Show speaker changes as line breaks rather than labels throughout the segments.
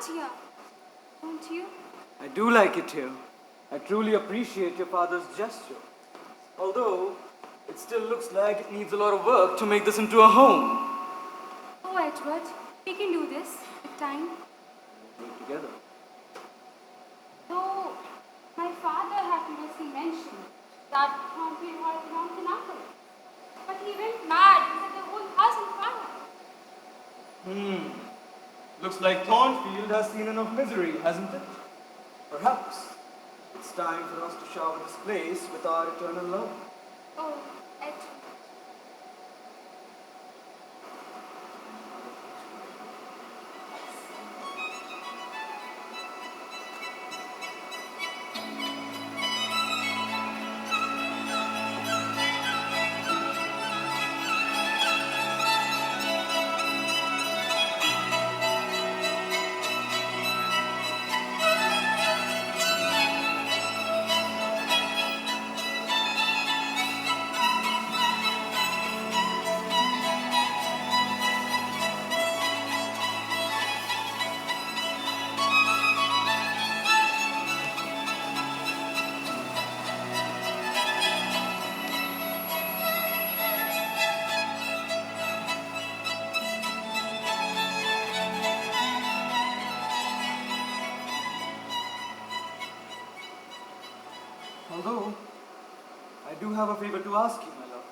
it here. Don't you?
I do like it here. I truly appreciate your father's gesture. Although, it still looks like it needs a lot of work to make this into a home.
Oh, Edward, we can do this with time.
We'll do it together.
Though, my father had previously mentioned that Thornfield Hall belonged to Uncle. But he went mad and set the whole house on fire.
Looks like Thornfield has seen enough misery, hasn't it? Perhaps it's time for us to shower this place with our eternal love.
Oh, Edward.
Although, I do have a favor to ask you, my love.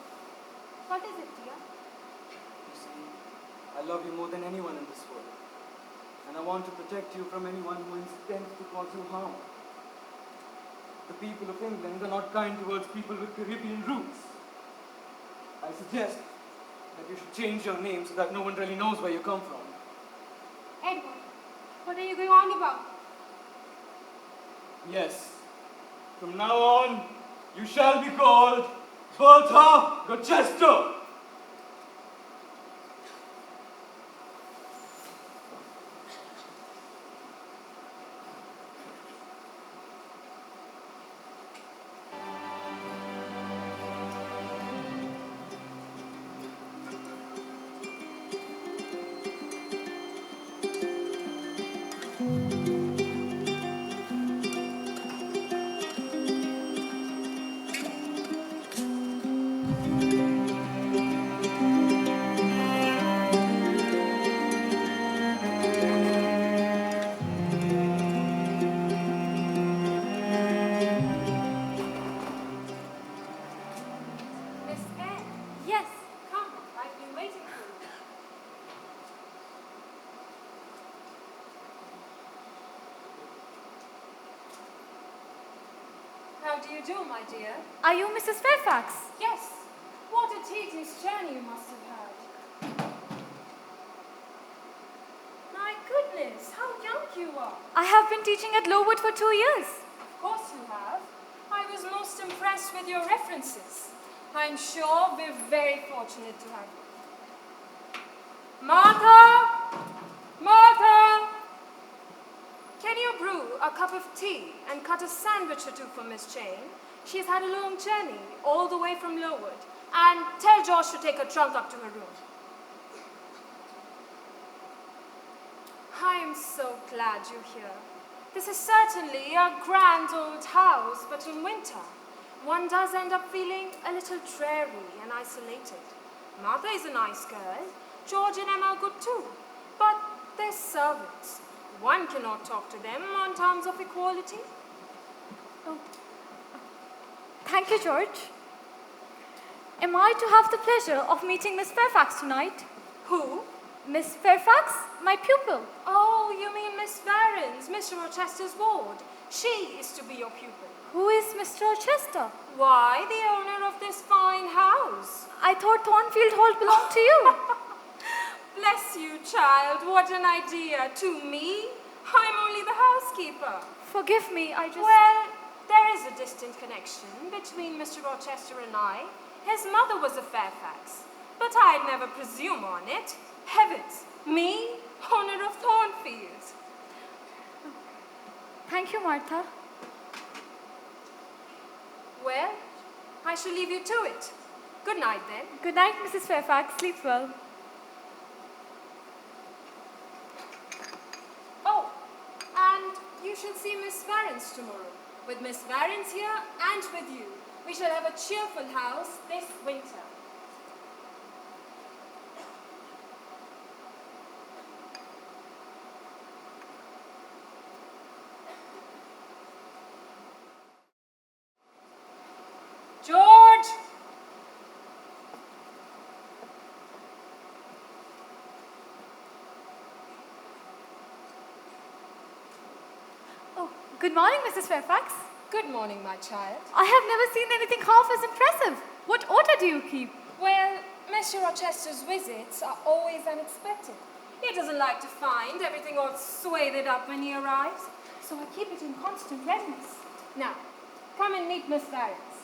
What is it, dear?
You see, I love you more than anyone in this world. And I want to protect you from anyone who intends to cause you harm. The people of England are not kind towards people with Caribbean roots. I suggest that you should change your name so that no one really knows where you come from.
Edward, what are you going on about?
Yes. From now on, you shall be called Bertha Rochester.
Miss Eyre. Yes, come. I've been waiting for you.
How do you do, my dear?
Are you Mrs. Fairfax?
Yes. What a tedious journey you must have had. My goodness, how young you are.
I have been teaching at Lowood for 2 years.
Of course you have. I was most impressed with your references. I'm sure we're very fortunate to have you. Martha! Martha! Can you brew a cup of tea and cut a sandwich or two for Miss Jane? She's had a long journey all the way from Lowood. And tell Josh to take her trunk up to her room. I am so glad you're here. This is certainly a grand old house, but in winter, one does end up feeling a little dreary and isolated. Martha is a nice girl. George and Emma are good too. But they're servants. One cannot talk to them on terms of equality.
Oh. Thank you, George. Am I to have the pleasure of meeting Miss Fairfax tonight?
Who?
Miss Fairfax, my pupil.
Oh, you mean Miss Varens, Mr. Rochester's ward. She is to be your pupil.
Who is Mr. Rochester?
Why, the owner of this fine house.
I thought Thornfield Hall belonged to you.
Bless you, child. What an idea. To me? I'm only the housekeeper.
Forgive me, I just...
Well, there is a distant connection between Mr. Rochester and I. His mother was a Fairfax, but I'd never presume on it. Heavens, me, owner of Thornfield.
Thank you, Martha.
Well, I shall leave you to it. Good night, then.
Good night, Mrs. Fairfax. Sleep well.
Oh, shall see Miss Warrens tomorrow. With Miss Warrens here and with you, we shall have a cheerful house this winter. George!
Oh, good morning, Mrs. Fairfax.
Good morning, my child.
I have never seen anything half as impressive. What order do you keep?
Well, Mr. Rochester's visits are always unexpected. He doesn't like to find everything all swathed up when he arrives, so I keep it in constant readiness. Now, come and meet Miss Warrens.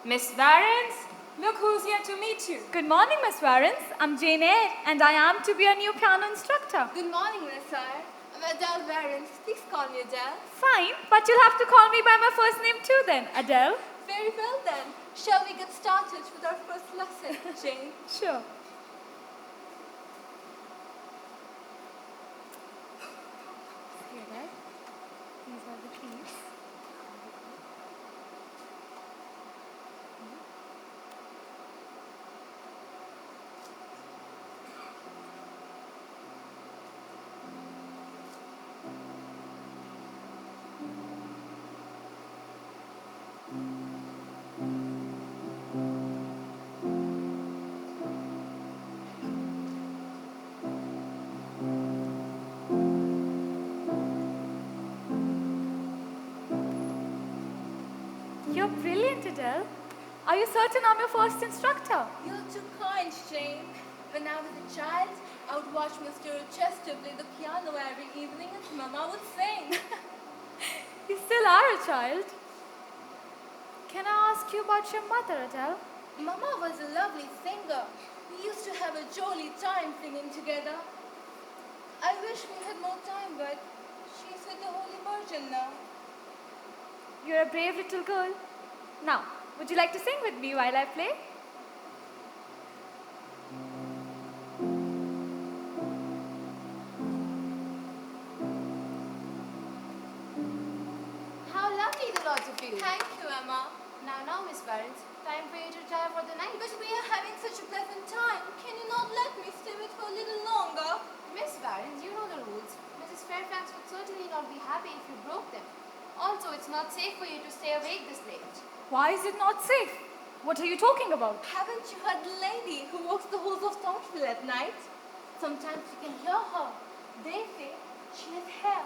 Miss Warrens, look who's here to meet you.
Good morning, Miss Warrens. I'm Jane Eyre, and I am to be a new piano instructor.
Good morning, Miss Eyre. I'm Adele Warrens. Please call me Adele.
Fine, but you'll have to call me by my first name too then, Adele.
Very well then. Shall we get started with our first lesson, Jane?
Sure. Here, right? These are the keys. You're brilliant, Adele. Are you certain I'm your first instructor?
You're too kind, Jane. When I was a child, I would watch Mr. Rochester play the piano every evening and Mama would sing.
You still are a child. Can I ask you about your mother, Adele?
Mama was a lovely singer. We used to have a jolly time singing together. I wish we had more time, but she's with the Holy Virgin now.
You're a brave little girl. Now, would you like to sing with me while I play?
How lovely the lot of you.
Thank you, Emma.
Now, Miss Warrens, time for you to retire for the night.
But we are having such a pleasant time. Can you not let me stay with her a little longer?
Miss Warrens, you know the rules. Mrs. Fairfax would certainly not be happy if you broke them. Also, it's not safe for you to stay awake this late.
Why is it not safe? What are you talking about?
Haven't you heard the lady who walks the halls of Thornfield at night? Sometimes you can hear her. They say she has hair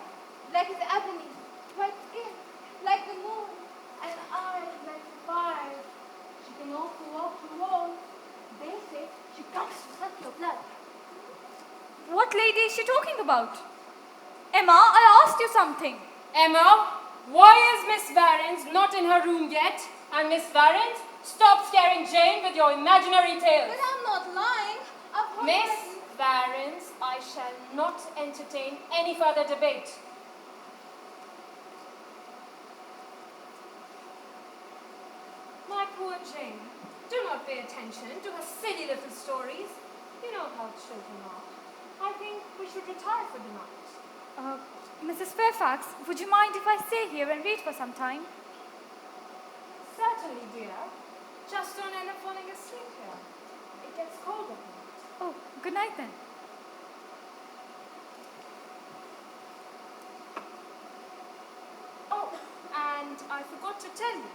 like the ebony, white skin like the moon, and eyes like the fire. She can also walk through walls. They say she comes to suck your blood.
What lady is she talking about? Emma, I asked you something.
Emma, why is Miss Warrens not in her room yet? And Miss Warrens, stop scaring Jane with your imaginary tales.
But I'm not lying. I've heard
Miss Warrens, I shall not entertain any further debate. My poor Jane, do not pay attention to her silly little stories. You know how children are. I think we should retire for the night.
Mrs. Fairfax, would you mind if I stay here and wait for some time?
Certainly, dear. Just don't end up falling asleep here. It gets cold at night.
Oh, good night then.
Oh, and I forgot to tell you,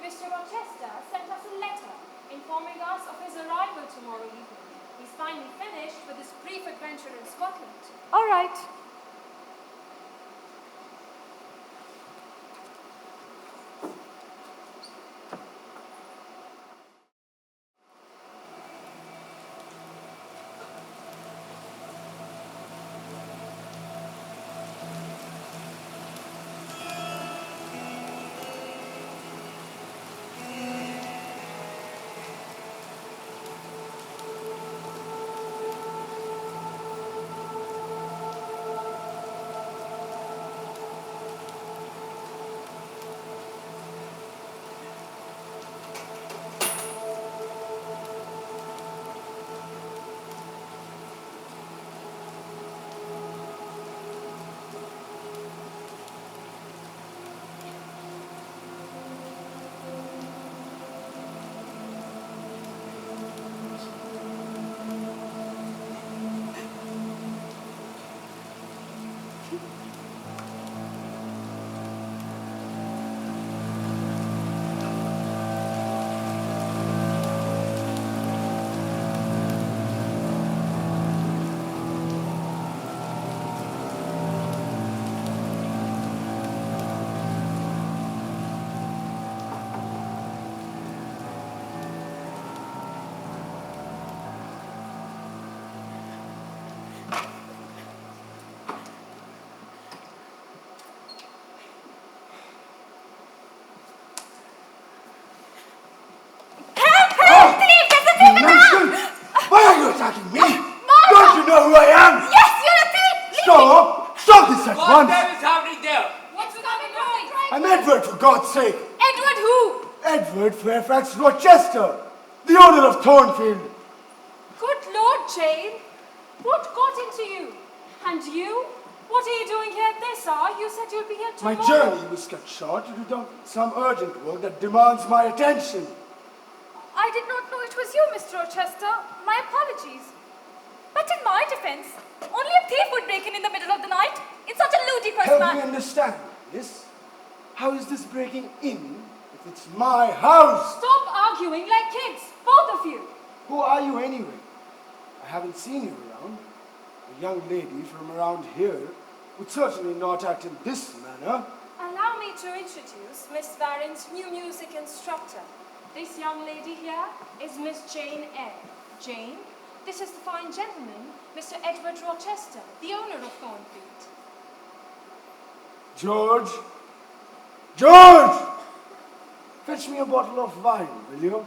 Mr. Rochester sent us a letter informing us of his arrival tomorrow evening. He's finally finished with his brief adventure in Scotland.
All right.
Why are you attacking me? Don't you know who I am?
Yes, you're a thief!
Stop! Stop this at
What
once!
the hell is happening there?
What's going on?
I'm Edward, for God's sake!
Edward who?
Edward Fairfax Rochester, the owner of Thornfield.
Good Lord, Jane. What got into you? And you? What are you doing here at this hour? You said you'd be here
My
tomorrow.
journey was cut short due to some urgent work that demands my attention.
I did not know it was you, Mr. Rochester. My apologies. But in my defense, only a thief would break in the middle of the night in such a ludicrous
Help
manner.
me understand this. How is this breaking in if it's my house?
Stop arguing like kids, both of you.
Who are you anyway? I haven't seen you around. A young lady from around here would certainly not act in this manner.
Allow me to introduce Miss Varron's new music instructor. This young lady here is Miss Jane Eyre. Jane, this is the fine gentleman, Mr. Edward Rochester, the owner of Thornfield.
George! George! Fetch me a bottle of wine, will you?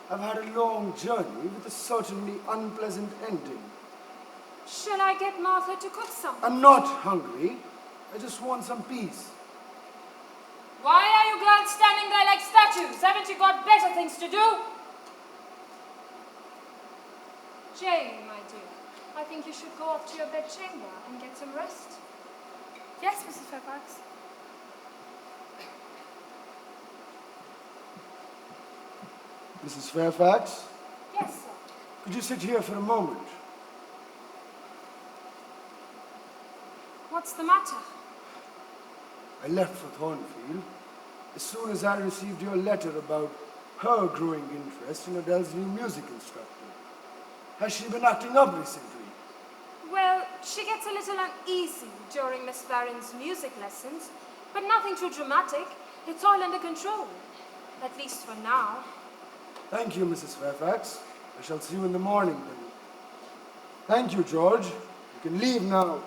I've had a long journey with a certainly unpleasant ending.
Shall I get Martha to cook something?
I'm not hungry. I just want some peace.
Why are you girls standing there like statues? Haven't you got better things to do? Jane, my dear, I think you should go up to your bedchamber and get some rest.
Yes, Mrs. Fairfax.
Mrs. Fairfax,
Yes, sir.
could you sit here for a moment?
What's the matter?
I left for Thornfield as soon as I received your letter about her growing interest in Adele's new music instructor. Has she been acting up recently?
Well, she gets a little uneasy during Miss Varron's music lessons, but nothing too dramatic. It's all under control, at least for now.
Thank you, Mrs. Fairfax. I shall see you in the morning then. Thank you, George. You can leave now.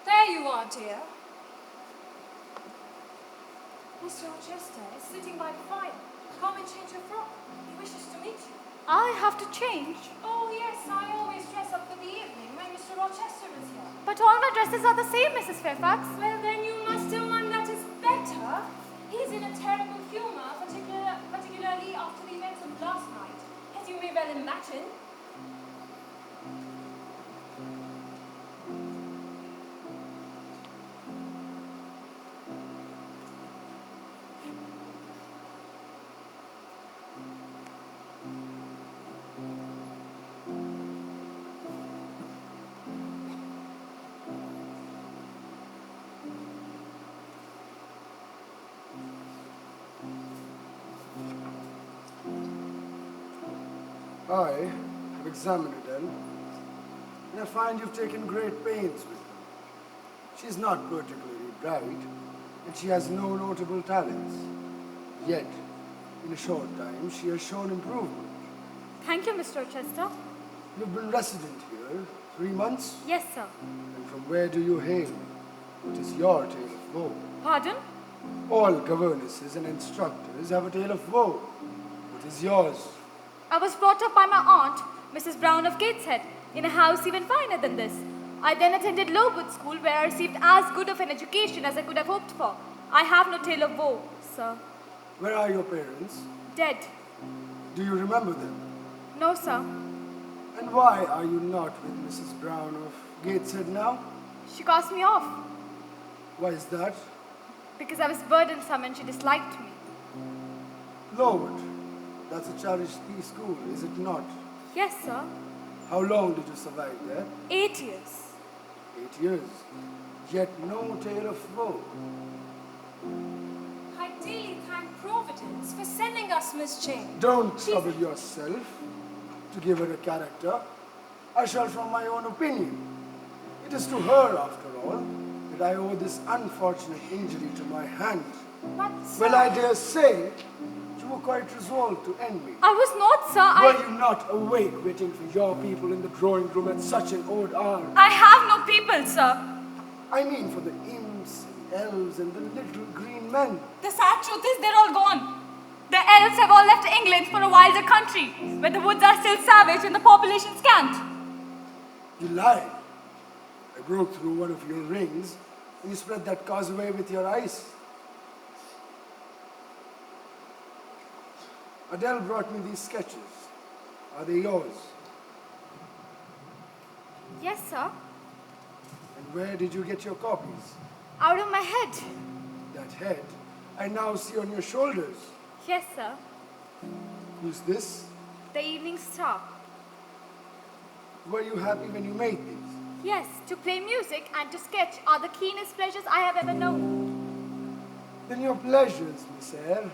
There you are, dear. Mr. Rochester is sitting by the fire. Come and change your frock. He wishes to meet you.
I have to change.
Oh, yes, I always dress up for the evening when Mr. Rochester is here.
But all my dresses are the same, Mrs. Fairfax.
Well, then you must have one that is better. He's in a terrible humour, particularly after the events of last night, as you may well imagine.
I have examined Adele, and I find you've taken great pains with her. She's not particularly bright, and she has no notable talents. Yet, in a short time, she has shown improvement.
Thank you, Mr. Rochester.
You've been resident here 3 months,
Yes, sir.
and from where do you hail? What is your tale of woe?
Pardon?
All governesses and instructors have a tale of woe. What is yours?
I was brought up by my aunt, Mrs. Brown of Gateshead, in a house even finer than this. I then attended Lowood School, where I received as good of an education as I could have hoped for. I have no tale of woe, sir.
Where are your parents?
Dead.
Do you remember them?
No, sir.
And why are you not with Mrs. Brown of Gateshead now?
She cast me off
Why is that?
because I was burdensome and she disliked me.
Lowood, that's a cherished school, is it not?
Yes, sir.
How long did you survive there?
8 years.
8 years. Yet no tale of woe.
I daily thank Providence for sending us Miss Jane.
Don't trouble yourself to give her a character. I shall form my own opinion. It is to her, after all, that I owe this unfortunate injury to my hand.
But, sir,
Well, I dare say you were quite resolved to end me.
I was not, sir.
Were you not awake waiting for your people in the drawing room at such an odd hour?
I have no people, sir.
I mean for the imps and elves and the little green men.
The sad truth is they're all gone. The elves have all left England for a wilder country, where the woods are still savage and the population scant.
You lied. I broke through one of your rings and you spread that causeway with your eyes. Adele brought me these sketches. Are they yours?
Yes, sir.
And where did you get your copies?
Out of my head.
That head I now see on your shoulders.
Yes, sir.
Who's this?
The Evening Star.
Were you happy when you made these?
Yes, to play music and to sketch are the keenest pleasures I have ever known.
Then your pleasures, Miss Eyre,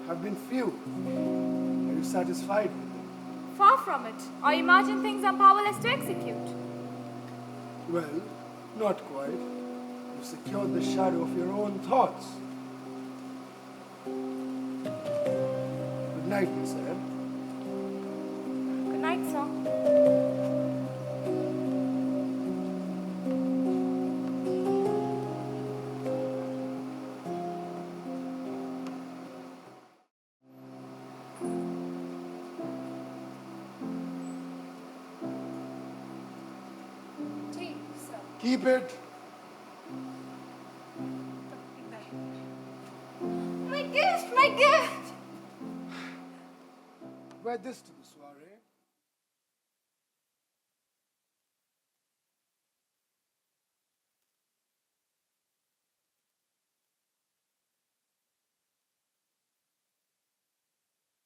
have been few. Are you satisfied with them?
Far from it. I imagine things I'm powerless to execute.
Well, not quite. You secured the shadow of your own thoughts. Good night, Miss Eyre.
Good night, sir.
tea, sir.
Keep it.
My gift, my gift!
Wear this to the soiree.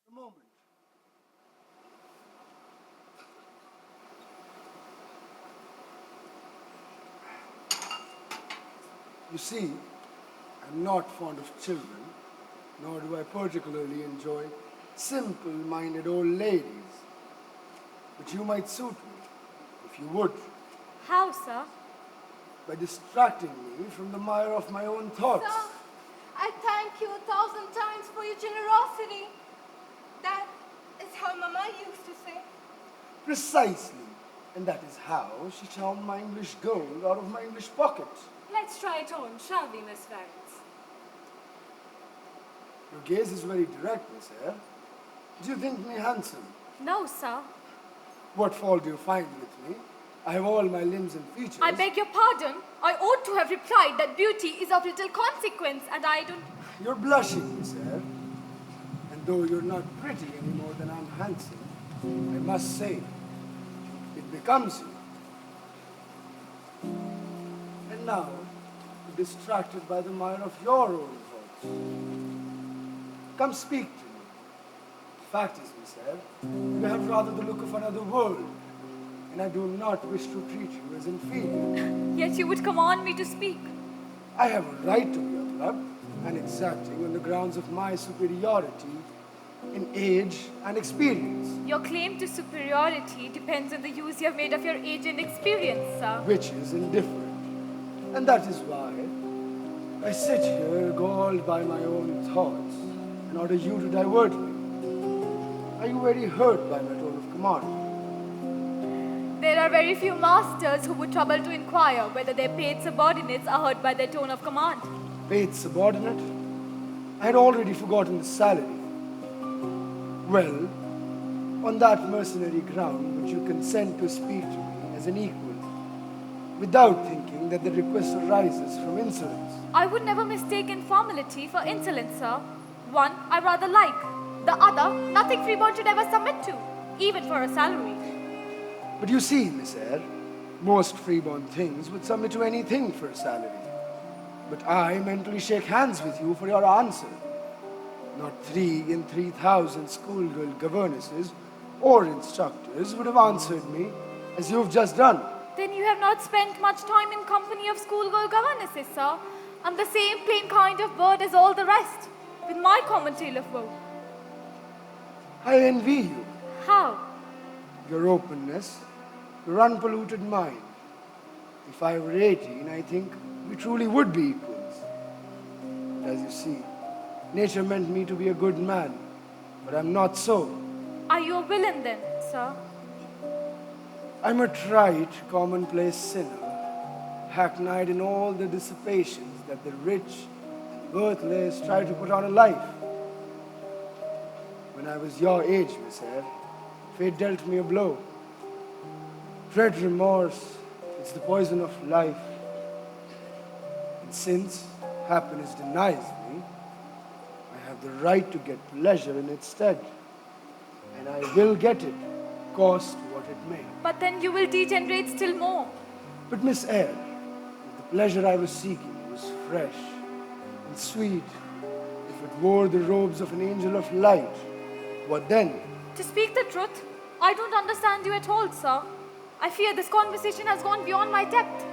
A moment. You see, I'm not fond of children, nor do I particularly enjoy simple-minded old ladies. But you might suit me, if you would,
How, sir?
by distracting me from the mire of my own thoughts.
Sir, I thank you 1,000 times for your generosity. That is how Mama used to say.
Precisely. And that is how she charmed my English gold out of my English pocket.
Let's try it on, shall we, Miss Vance?
Your gaze is very direct, Miss Eyre. Do you think me handsome?
No, sir.
What fault do you find with me? I have all my limbs and features.
I beg your pardon. I ought to have replied that beauty is of little consequence, and I don't...
You're blushing, Miss Eyre. And though you're not pretty any more than I'm handsome, I must say, it becomes you. And now, you're distracted by the mire of your own thoughts. Come speak to me. The fact is, Miss Eyre, you have rather the look of another world, and I do not wish to treat you as inferior.
Yet you would command me to speak.
I have a right to be a club and exacting on the grounds of my superiority in age and experience,
Your claim to superiority depends on the use you have made of your age and experience, sir.
which is indifferent. And that is why I sit here galled by my own thoughts in order you to divert me. Are you very hurt by my tone of command?
There are very few masters who would trouble to inquire whether their paid subordinates are hurt by their tone of command.
Paid subordinate? I had already forgotten the salary. Well, on that mercenary ground, would you consent to speak to me as an equal? without thinking that the request arises from insolence.
I would never mistake informality for insolence, sir. One I rather like, the other nothing freeborn should ever submit to, even for a salary.
But you see, Miss Eyre, most freeborn things would submit to anything for a salary. But I mentally shake hands with you for your answer. Not 3 in 3,000 schoolgirl governesses or instructors would have answered me as you've just done.
Then you have not spent much time in company of schoolgirl governesses, sir. I'm the same plain kind of bird as all the rest, with my common tale of woe.
I envy you,
How?
your openness, your unpolluted mind. If I were 18, I think we truly would be equals. But as you see, nature meant me to be a good man, but I'm not so.
Are you a villain then, sir?
I'm a trite, commonplace sinner, hackneyed in all the dissipations that the rich and worthless try to put on a life. When I was your age, Miss Eyre, fate dealt me a blow. Dread remorse, it's the poison of life. And since happiness denies me, I have the right to get pleasure in its stead. And I will get it, cost what it may.
But then you will degenerate still more.
But Miss Eyre, if the pleasure I was seeking was fresh and sweet, if it wore the robes of an angel of light, what then?
To speak the truth, I don't understand you at all, sir. I fear this conversation has gone beyond my depth.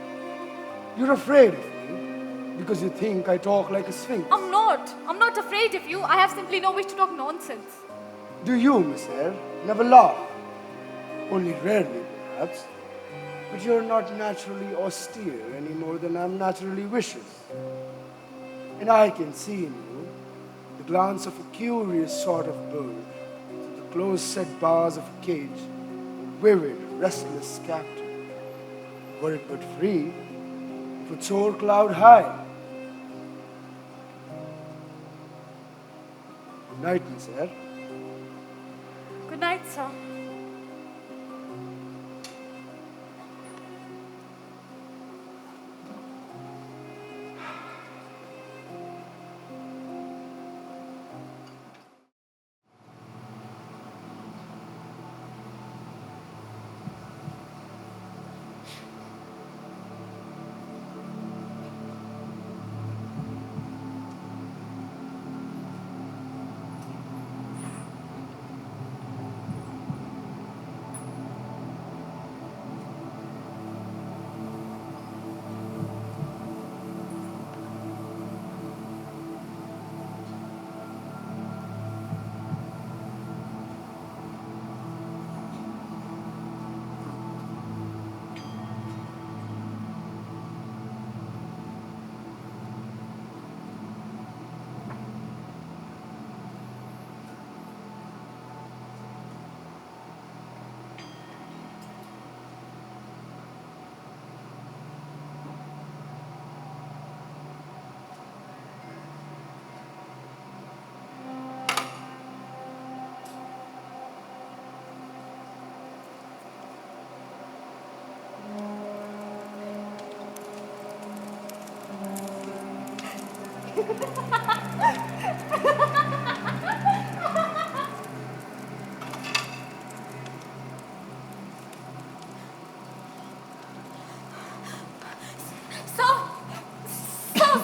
You're afraid of me because you think I talk like a sphinx.
I'm not afraid of you. I have simply no wish to talk nonsense.
Do you, Miss Eyre, never laugh? Only rarely, perhaps. But you're not naturally austere any more than I'm naturally vicious. And I can see in you the glance of a curious sort of bird through the close-set bars of a cage, a vivid, restless captive. Were it but free, it would soar cloud high. Good night, Miss Eyre.
Good night, sir.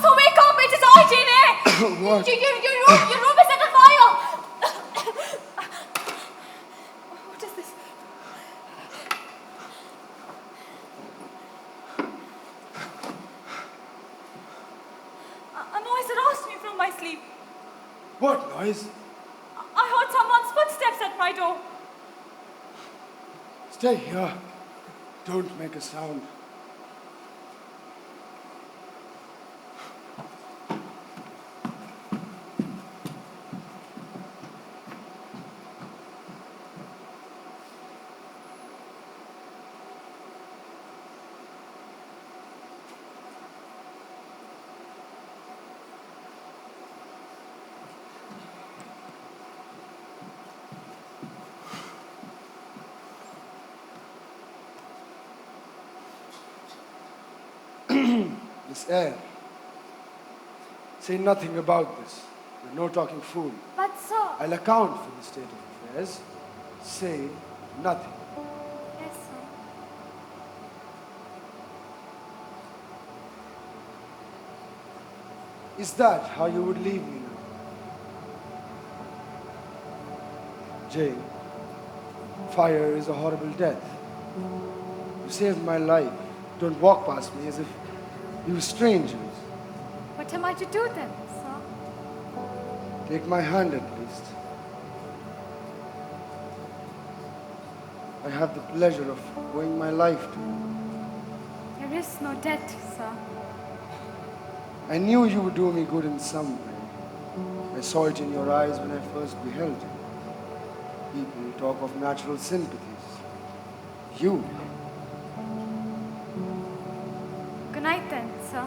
So wake up! It is I, Jane Eyre!
What?
Your room is set on fire! What is this? A noise aroused me from my sleep.
What noise?
I heard someone's footsteps at my door.
Stay here. Don't make a sound. Miss Eyre, say nothing about this. You're no talking fool.
But, sir.
I'll account for the state of affairs. Say nothing.
Yes, sir.
Is that how you would leave me now? Jane, fire is a horrible death. You saved my life. Don't walk past me as if we were strangers.
What am I to do then, sir?
Take my hand at least. I have the pleasure of owing my life to you.
There is no debt, sir.
I knew you would do me good in some way. I saw it in your eyes when I first beheld you. People talk of natural sympathies. You.
Good night then, sir.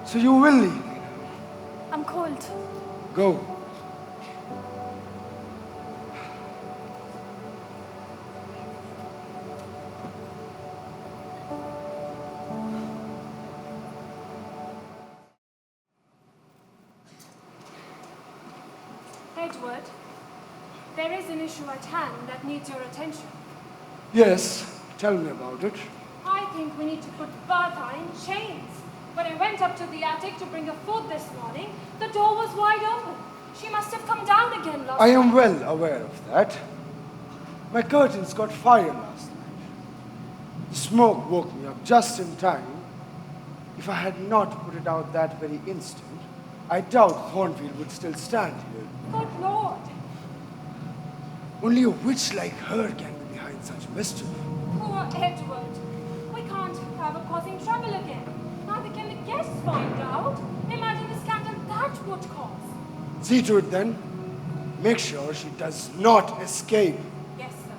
So you will leave me now.
I'm cold.
Go.
Edward, there is an issue at hand that needs your attention.
Yes, tell me about it.
I think we need to put Bertha in chains. When I went up to the attic to bring her food this morning, the door was wide open. She must have come down again last
I am
night.
well aware of that. My curtains got fire last night. The smoke woke me up just in time. If I had not put it out that very instant, I doubt Thornfield would still stand here.
Good Lord.
Only a witch like her can be behind such mischief.
Poor Edward. We can't have her causing trouble again. Neither can the guests find out. Imagine the scandal that would cause.
See to it then. Make sure she does not escape.
Yes, sir.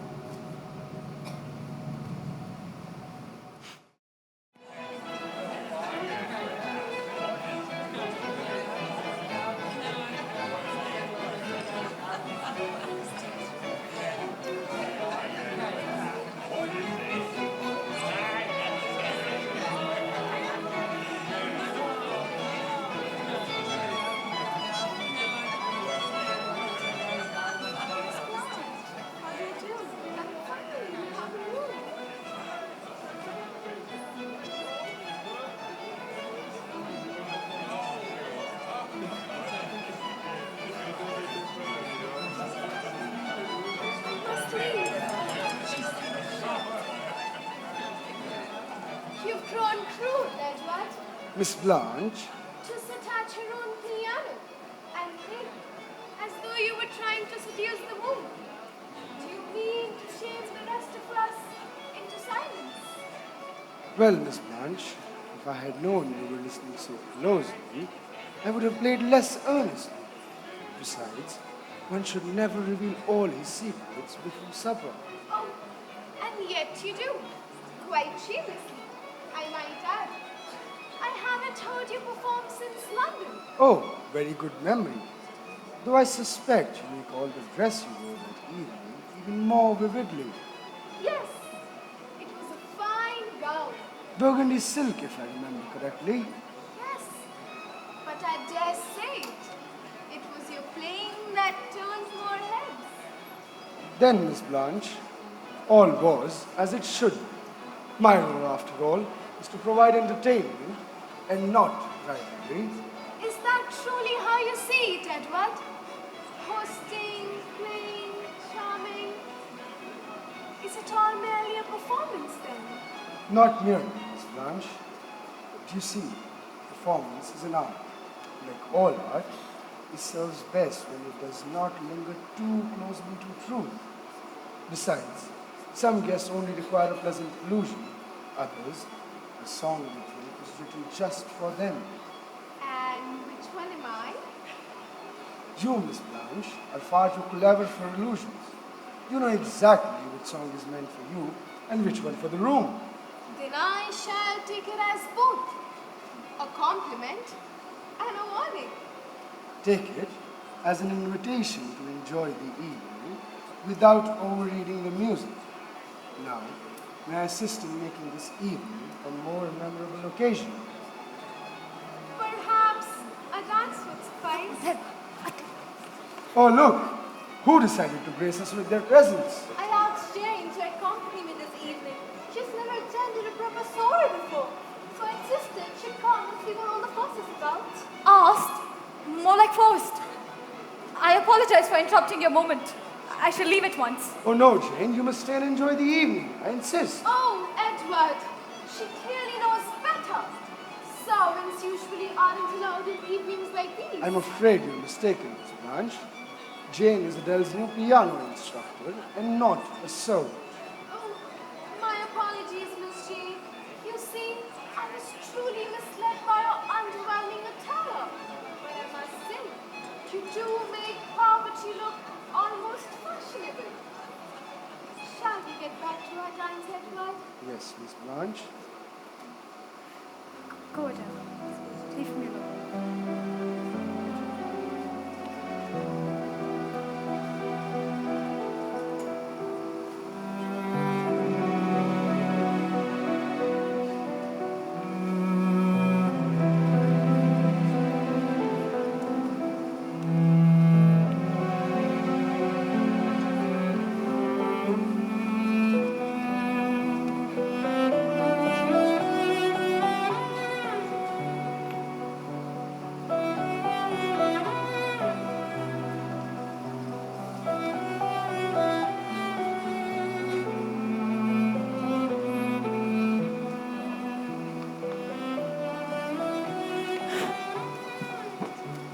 You've grown crude, Edward.
Miss Blanche,
To sit at your own piano and play, as though you were trying to seduce the moon. Do you mean to shame the rest of us into silence?
well, Miss Blanche, if I had known you were listening so closely, I would have played less earnestly. Besides, one should never reveal all his secrets before supper.
Oh, and yet you do. Quite shamelessly, I might add. I haven't heard you perform since London.
Oh, very good memory. Though I suspect you recall the dress you wore that evening even more vividly.
Yes, it was a fine gown.
Burgundy silk, if I remember correctly.
Yes, but I dare say it. It was your playing that turns more heads.
Then, Miss Blanche, all was as it should be. My role, after all, is to provide entertainment and not rivalry.
Is that truly how you see it, Edward? Hosting, playing, charming. Is it all merely a performance then?
Not merely, Miss Blanche. But you see, performance is an art. Like all art, it serves best when it does not linger too closely to truth. Besides, some guests only require a pleasant illusion. Others, a song they think is written just for them.
And which one am I?
You, Miss Blanche, are far too clever for illusions. You know exactly which song is meant for you and which one for the room.
Then I shall take it as both. A compliment and a warning.
Take it as an invitation to enjoy the evening without overreading the music. Now, May I assist in making this evening a more memorable occasion?
Perhaps a dance would suffice.
Oh, look! Who decided to grace us with their presence?
I asked Jane to accompany me this evening. She's never attended a proper soiree before, so I insisted she'd come and see what all the fuss is about.
Asked? More like forced. I apologize for interrupting your moment. I shall leave at once.
Oh no, Jane, you must stay and enjoy the evening. I insist.
Oh, Edward, she clearly knows better. Servants usually aren't allowed in evenings like these.
I'm afraid you're mistaken, Miss Blanche. Jane is Adele's new piano instructor and not a servant.
Oh, my apologies, Miss Jane. You see, I was truly misled by your underwhelming attire. But I must say, you do make poverty look almost fashionable. Shall we get back to our dance, Edward?
Yes, Miss Blanche.
Go, Adele. Leave me alone.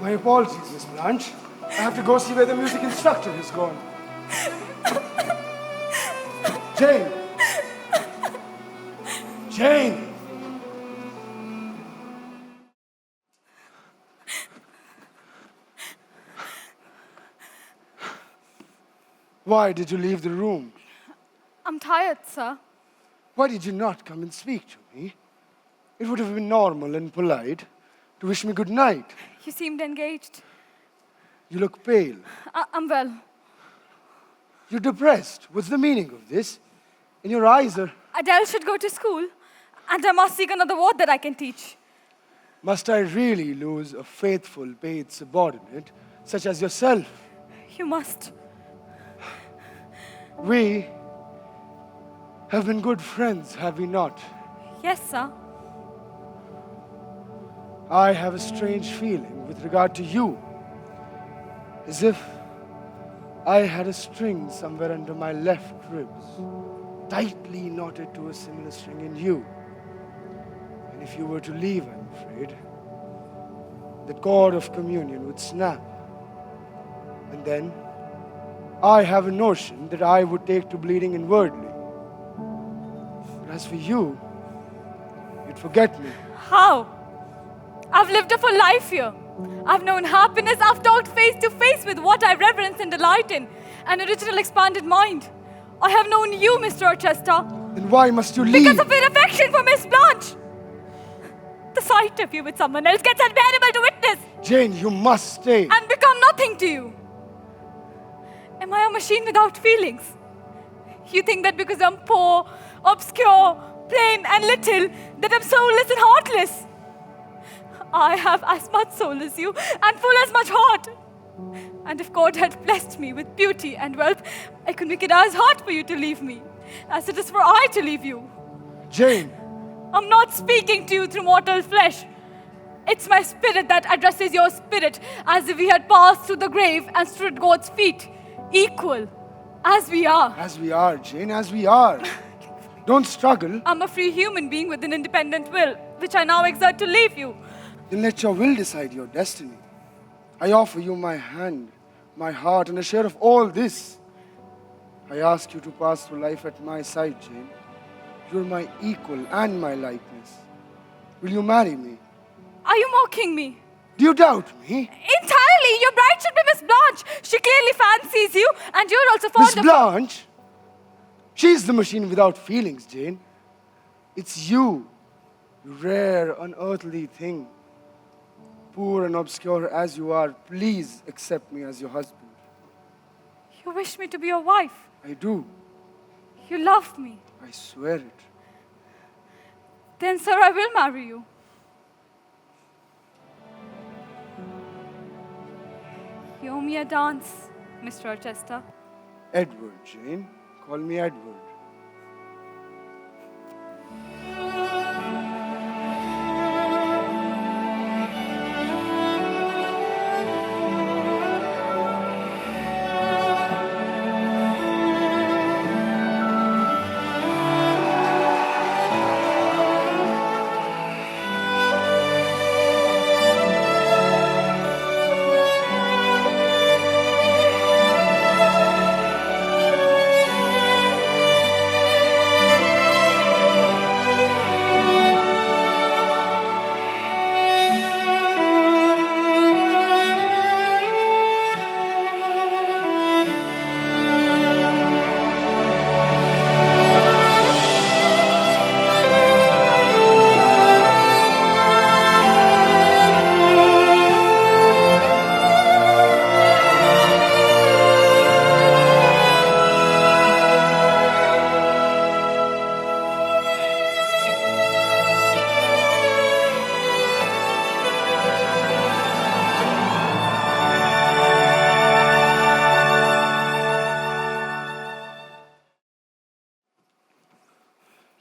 My apologies, Miss Blanche. I have to go see where the music instructor has gone. Jane! Jane! Why did you leave the room?
I'm tired, sir.
Why did you not come and speak to me? It would have been normal and polite to wish me good night.
You seemed engaged.
You look pale.
I'm well.
You're depressed. What's the meaning of this? And your eyes are...
Adele should go to school, and I must seek another ward that I can teach.
Must I really lose a faithful paid subordinate such as yourself?
You must.
We have been good friends, have we not?
Yes, sir.
I have a strange feeling with regard to you. As if I had a string somewhere under my left ribs, tightly knotted to a similar string in you. And if you were to leave, I'm afraid, the cord of communion would snap. And then I have a notion that I would take to bleeding inwardly. But as for you, you'd forget me.
How? I've lived a full life here. I've known happiness. I've talked face to face with what I reverence and delight in, an original expanded mind. I have known you, Mr. Rochester.
Then why must you leave?
Because of your affection for Miss Blanche. The sight of you with someone else gets unbearable to witness.
Jane, you must stay.
And become nothing to you. Am I a machine without feelings? You think that because I'm poor, obscure, plain and little, that I'm soulless and heartless? I have as much soul as you and full as much heart. And if God had blessed me with beauty and wealth, I could make it as hard for you to leave me as it is for I to leave you.
Jane!
I'm not speaking to you through mortal flesh. It's my spirit that addresses your spirit as if we had passed through the grave and stood at God's feet, equal, as we are.
As we are, Jane, as we are. Don't struggle.
I'm a free human being with an independent will, which I now exert to leave you.
Then let your will decide your destiny. I offer you my hand, my heart, and a share of all this. I ask you to pass through life at my side, Jane. You're my equal and my likeness. Will you marry me?
Are you mocking me?
Do you doubt me?
Entirely. Your bride should be Miss Blanche. She clearly fancies you, and you're also fond
Miss
of...
Blanche? She's the machine without feelings, Jane. It's you, you rare, unearthly thing. Poor and obscure as you are, please accept me as your husband.
You wish me to be your wife.
I do.
You love me.
I swear it.
Then, sir, I will marry you. You owe me a dance, Mr. Rochester.
Edward, Jane. Call me Edward.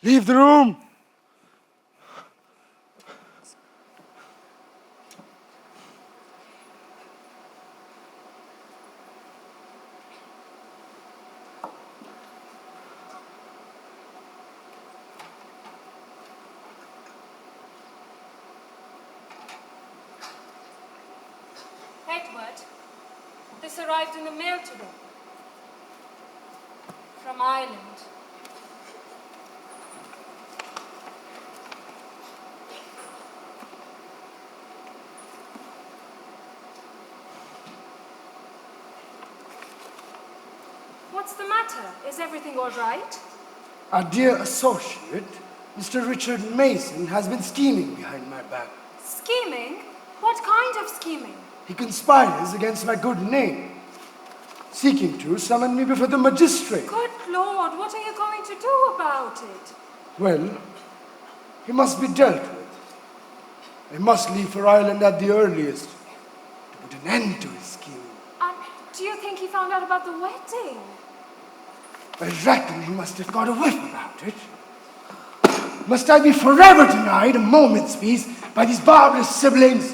Leave the room!
Edward, this arrived in the mail today. From Ireland. What's the matter? Is everything all right?
Our dear associate, Mr. Richard Mason, has been scheming behind my back.
Scheming? What kind of scheming?
He conspires against my good name, seeking to summon me before the magistrate.
Good Lord, what are you going to do about it?
Well, he must be dealt with. I must leave for Ireland at the earliest to put an end to his scheme.
And do you think he found out about the wedding?
I reckon he must have got a whiff about it. Must I be forever denied a moment's peace by these barbarous siblings?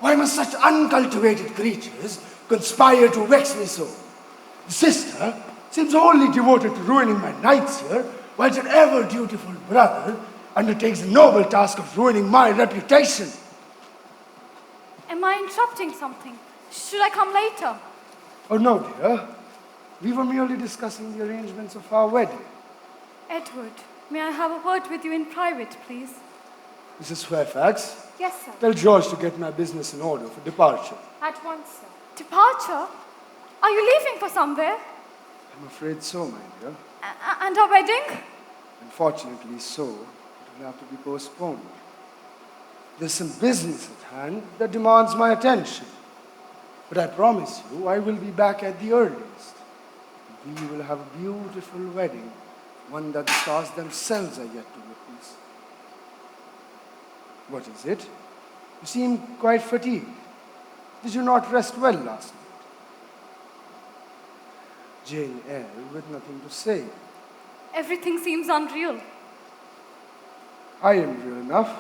Why must such uncultivated creatures conspire to vex me so? The sister seems wholly devoted to ruining my nights here, whilst her ever dutiful brother undertakes the noble task of ruining my reputation.
Am I interrupting something? Should I come later?
Oh no, dear. We were merely discussing the arrangements of our wedding.
Edward, may I have a word with you in private, please?
Mrs. Fairfax,
Yes, sir.
tell George to get my business in order for departure.
At once, sir.
Departure? Are you leaving for somewhere?
I'm afraid so, my dear.
And our wedding?
Unfortunately so, it will have to be postponed. There's some business at hand that demands my attention. But I promise you, I will be back at the earliest. We will have a beautiful wedding, one that the stars themselves are yet to witness. What is it? You seem quite fatigued. Did you not rest well last night? Jane Eyre with nothing to say.
Everything seems unreal.
I am real enough.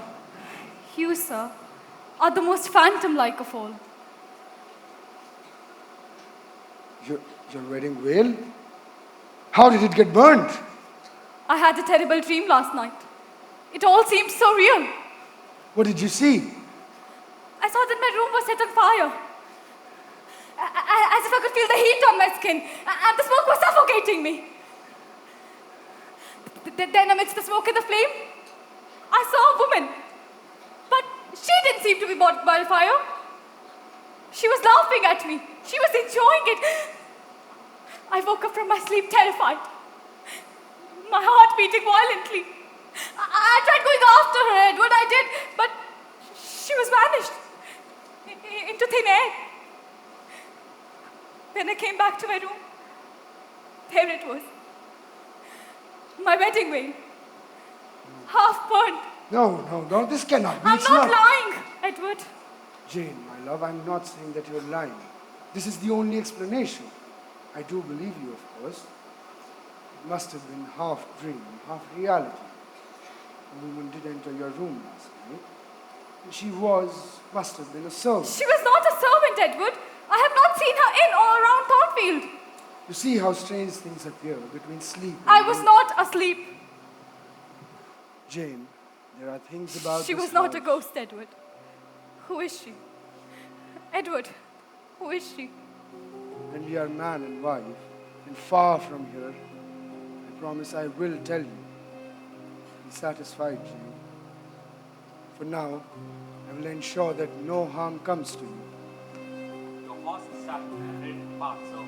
You, sir, are the most phantom-like of all.
Your wedding veil? How did it get burnt?
I had a terrible dream last night. It all seemed so real.
What did you see?
I saw that my room was set on fire. As if I could feel the heat on my skin, and the smoke was suffocating me. Then amidst the smoke and the flame, I saw a woman. But she didn't seem to be bothered by the fire. She was laughing at me. She was enjoying it. I woke up from my sleep terrified, my heart beating violently. I tried going after her, Edward, I did, but she was vanished into thin air. When I came back to my room, there it was. My wedding veil. Half burnt.
No, this cannot be.
I'm
It's
not lying, Edward.
Jane, my love, I'm not saying that you're lying. This is the only explanation. I do believe you, of course. It must have been half dream, half reality. The woman did enter your room last night. She must have been a servant.
She was not a servant, Edward. I have not seen her in or around Thornfield.
You see how strange things appear between sleep and
I was
wake.
not asleep.
Jane, there are things about
She
this
was not a
house-
ghost, Edward. Who is she? Edward, who is she?
And we are man and wife, and far from here. I promise I will tell you. Be satisfied, Jane. For now, I will ensure that no harm comes to you.
Your horse is saddled and ready to part, sir.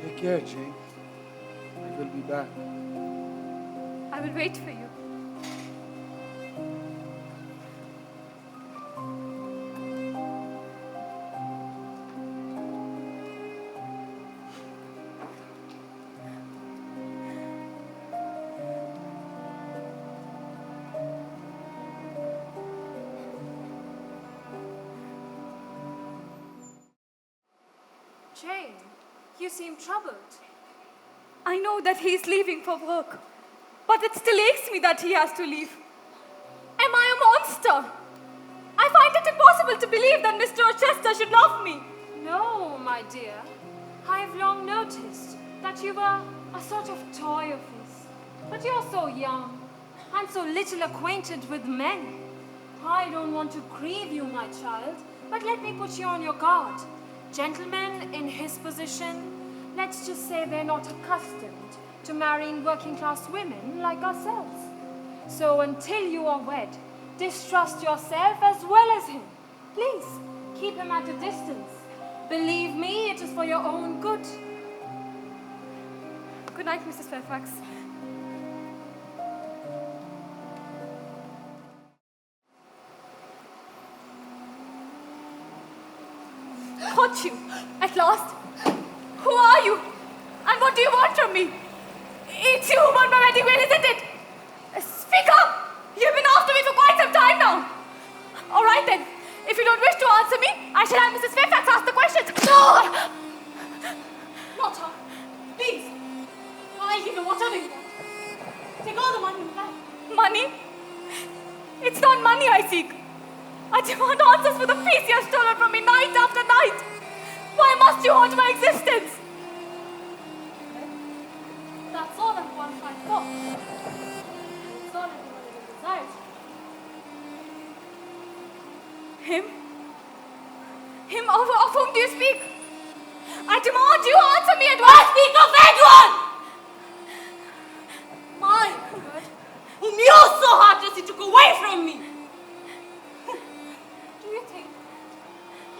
Take care, Jane. I will be back.
I will wait for you.
Jane, you seem troubled.
I know that he is leaving for work, but it still aches me that he has to leave. Am I a monster? I find it impossible to believe that Mr. Rochester should love me.
No, my dear. I've long noticed that you were a sort of toy of his. But you're so young and so little acquainted with men. I don't want to grieve you, my child, but let me put you on your guard. Gentlemen in his position, let's just say they're not accustomed to marrying working-class women like ourselves. So until you are wed, distrust yourself as well as him. Please, keep him at a distance. Believe me, it is for your own good.
Good night, Mrs. Fairfax. Caught you, at last. Who are you? And what do you want from me? It's you who want my wedding veil, isn't it? Speak up! You've been after me for quite some time now. All right then. If you don't wish to answer me, I shall have Mrs. Fairfax ask the questions. No!
Not her. Please. I'll give you whatever you want. Take all the money you have.
Money? It's not money I seek. I demand answers for the peace you have stolen from me night after night. Why must you haunt my existence?
That's all I'm qualified for. It's all everyone ever desires.
Him? Him of whom do you speak? I demand you answer me at once.
I speak of Edward! My Edward, whom you so heartlessly took away from me. Do you think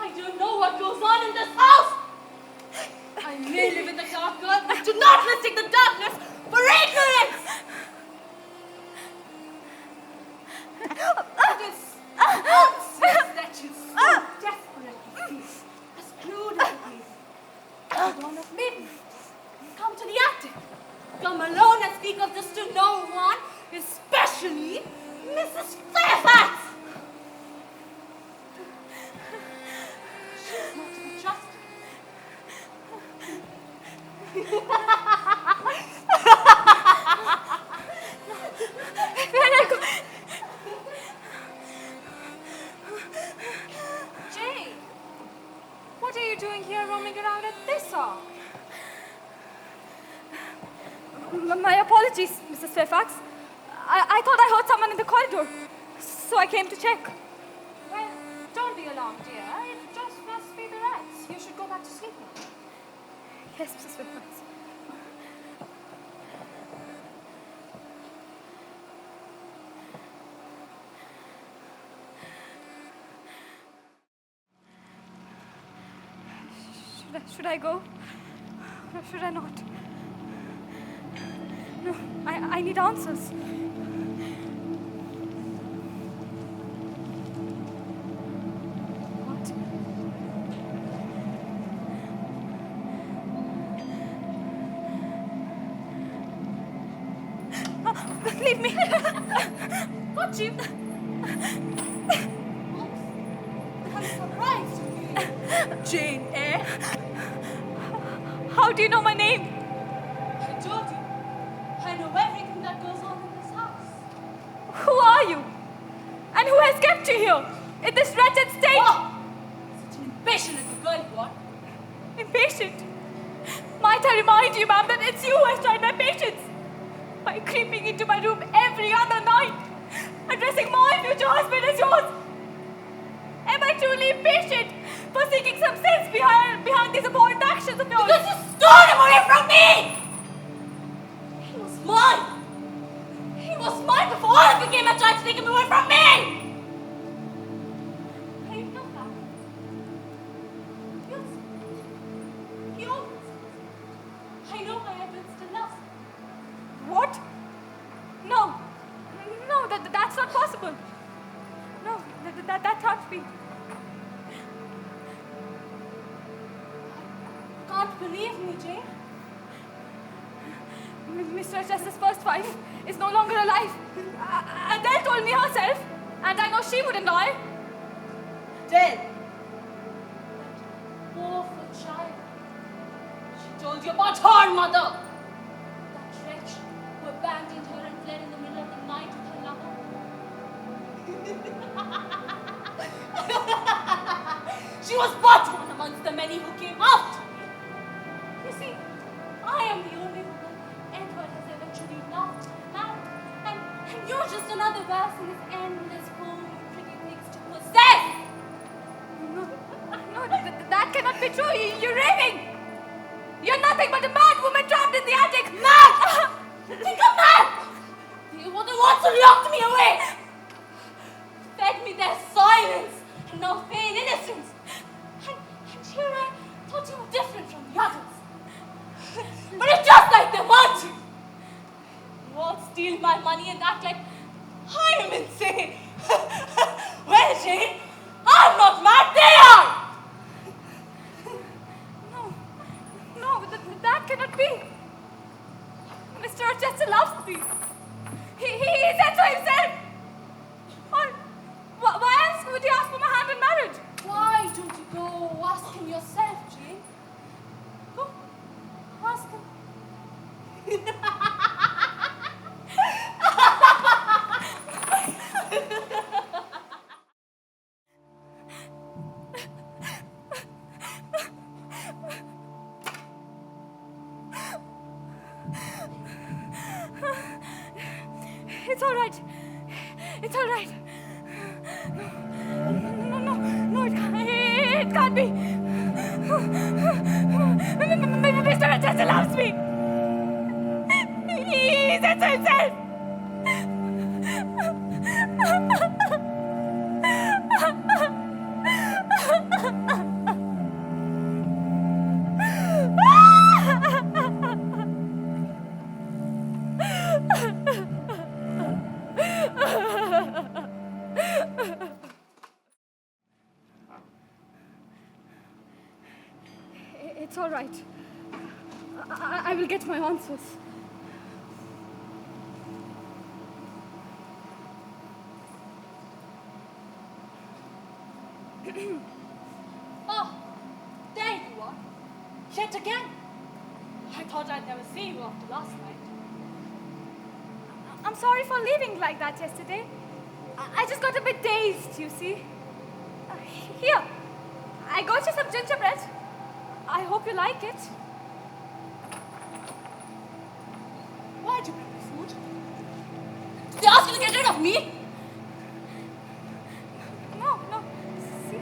I don't know what goes on in this house? I may live in the dark, girl, but do not mistake the darkness for ignorance! This nonsense that you so desperately seek has clued at me. The dawn of midnight. Come to the attic. Come alone and speak of this to no one, especially Mrs. Fairfax. She's not to be trusted.
Where I go?
Jane, what are you doing here roaming around at this hour?
My apologies, Mrs. Fairfax. I thought I heard someone in the corridor, so I came to check.
Well, don't be alarmed, dear. It just must be the rats. You should go back to sleep now.
Yes, Mrs. Fairfax. Should I go? Or should I not? No, I need answers. What? leave me.
Got you. Oops. I'm surprised.
Jane Eyre. How do you know my name?
I told you. I know everything that goes on in this house.
Who are you? And who has kept you here in this wretched state?
Oh, such an impatient little girl you are.
Impatient? Might I remind you, ma'am, that it's you who has tried my patience by creeping into my room every other night, addressing my future husband as yours. Am I truly impatient for seeking some sense behind these abhorrent actions of yours?
Because you stole him away from me! He was mine! He was mine before all of you came and tried to take him away from me! I know that. Yes. He always was. I know my Edward still loves me.
What? No. No, that's not possible. No, that can't be.
Can't believe me, Jane.
Mr. Chester's first wife is no longer alive. Adele told me herself, and I know she wouldn't lie.
Adele. That awful child. She told you about her mother. That wretch who abandoned her and fled in the middle of the night with her lover. She was but one amongst the many who came after me. You see, I am the only woman Edward has ever truly loved and married. And you're just another verse in this endless poem of pretty things to possess.
No, that cannot be true. You're raving. You're nothing but a mad woman trapped in the attic.
Mad! Think of mad! You were the ones who locked me away. Fed me their silence and now feign innocence. And here I thought you were different from the others. But it's just like them, aren't you? You all steal my money and act like I am insane. Well, Jane, I'm not mad, they are!
No, that cannot be. Mr. Rochester loves me. He said so himself. Or why else would he ask for my hand in marriage?
Why don't you go ask him yourself, Jane? Go, ask him.
It's all right. It's all right. No, it can't be. Mr. Rochester loves me. He said so himself. It's all right. I will get my answers.
Oh, there you are. Yet again. I thought I'd never see you after last night.
I'm sorry for leaving like that yesterday. I just got a bit dazed, you see. Here, I got you some gingerbread. I hope you like it.
Why'd you bring me food? Did they ask you to get rid of me?
No. See?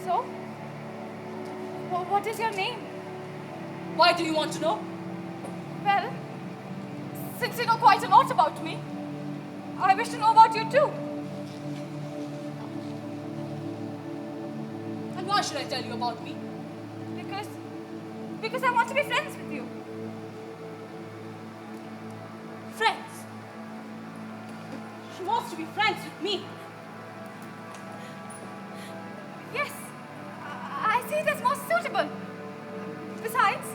So? What is your name?
Why do you want to know?
Well, since you know quite a lot about me, I wish to know about you too.
And why should I tell you about me?
Because I want to be friends with you.
Friends? She wants to be friends with me.
Yes, comfortable. Besides,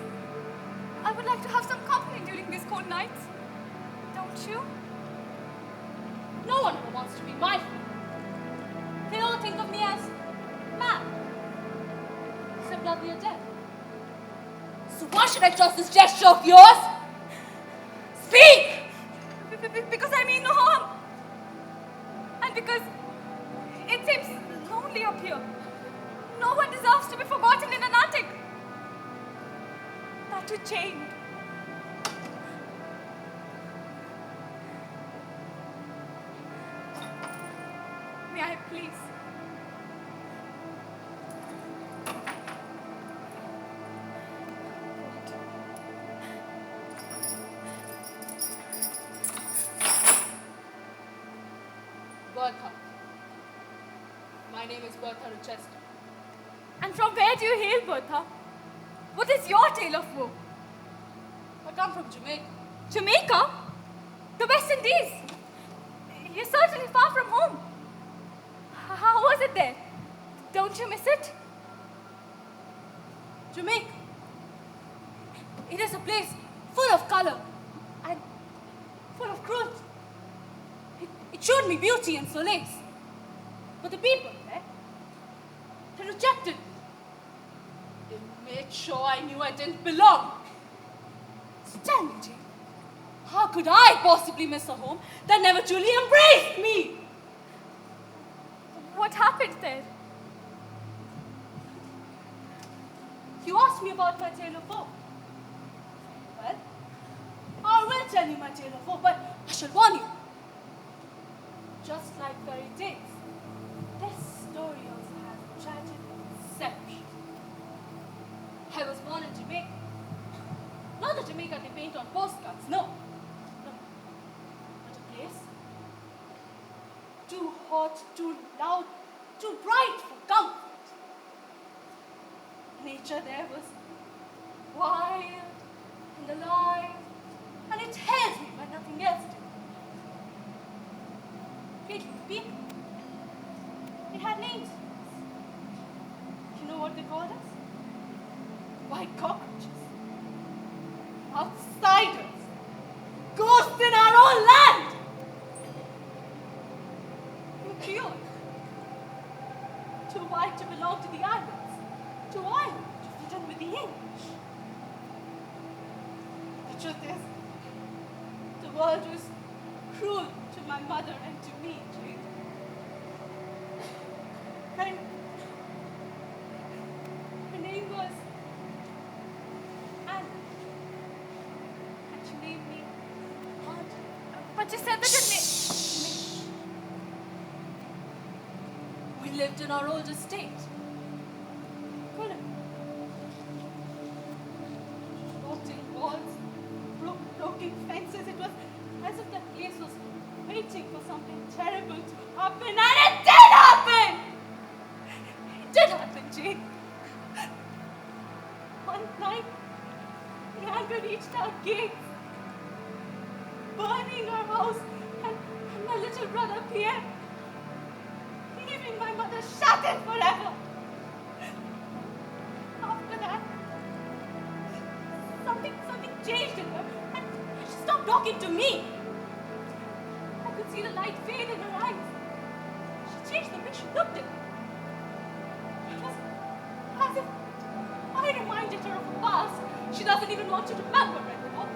I would like to have some company during these cold nights. Don't you?
No one ever wants to be my friend. They all think of me as mad. Except that we are dead. So why should I trust this gesture of yours? Speak!
Because I mean no harm. And because it seems lonely up here. No one deserves to be forgotten in an attic. That too chained. May I please?
Bertha. My name is Bertha Rochester.
And from where do you hail, Bertha? What is your tale of woe?
I come from Jamaica.
Jamaica? The West Indies? You're certainly far from home. How was it there? Don't you miss it?
Jamaica. It is a place full of color and full of cruelty. It showed me beauty and solace. But the people there, they rejected me. They made sure I knew I didn't belong. So tell me, Jane, how could I possibly miss a home that never truly embraced me?
What happened there?
You asked me about my tale of woe. Well, I will tell you my tale of woe, but I shall warn you. Just like fairy tales, this story also has tragic inception. I was born in Jamaica. Not the Jamaica they paint on postcards, no. No. But a place too hot, too loud, too bright for comfort. Nature there was wild and alive, and it held me when nothing else did. Greatly people. It had names. You know what they called us? White cockroaches. Outsiders. Ghosts in our own land. Creole. Too white to belong to the islands. Too island to fit in with the English. The truth is, the world was cruel to my mother and to me, Jane. Her name was Anne. And she named me Aunt.
But you said that it
We lived in our old estate. Fulham. Rotting walls, broken fences. It was as if that place was waiting for something terrible to happen, and it did happen! It did happen, Jane. One night, the anger reached our gates, burning our house, and my little brother Pierre, leaving my mother shattered forever. After that, something changed in her, and she stopped talking to me. I could see the light fade in her eyes. She changed the way she looked at me. It was as if I reminded her of a past she doesn't even want to remember anymore.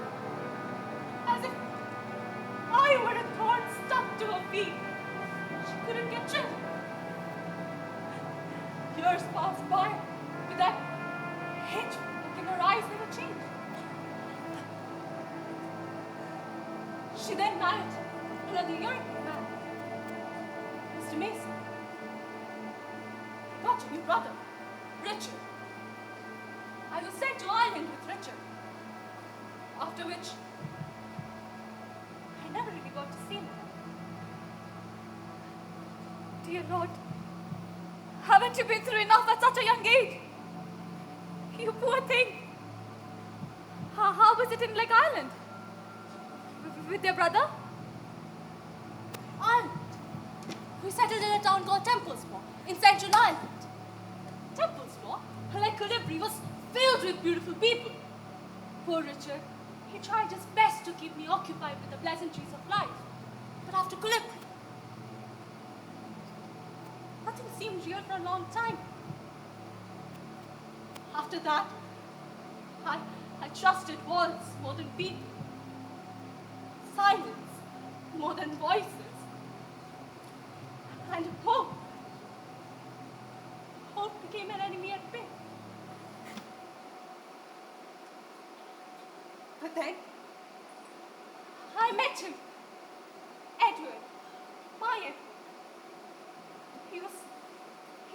As if I were a thorn stuck to her feet. She couldn't get rid of. Years passed by, but that hateful look in her eyes never changed. She then married another European man, Mr. Mason. I got a new brother, Richard. I was sent to Ireland with Richard, after which I never really got to see him.
Dear Lord, haven't you been through enough at such a young age? You poor thing. How was it in like Ireland? With your brother?
Ireland. We settled in a town called Templesmore in Central Ireland. Templesmore? like Calibri, was filled with beautiful people. Poor Richard, he tried his best to keep me occupied with the pleasantries of life. But after Calibri, nothing seemed real for a long time. After that, I trusted walls more than people, silence more than voices, and hope became an enemy at bay. But then, I met him, Edward, my Edward. He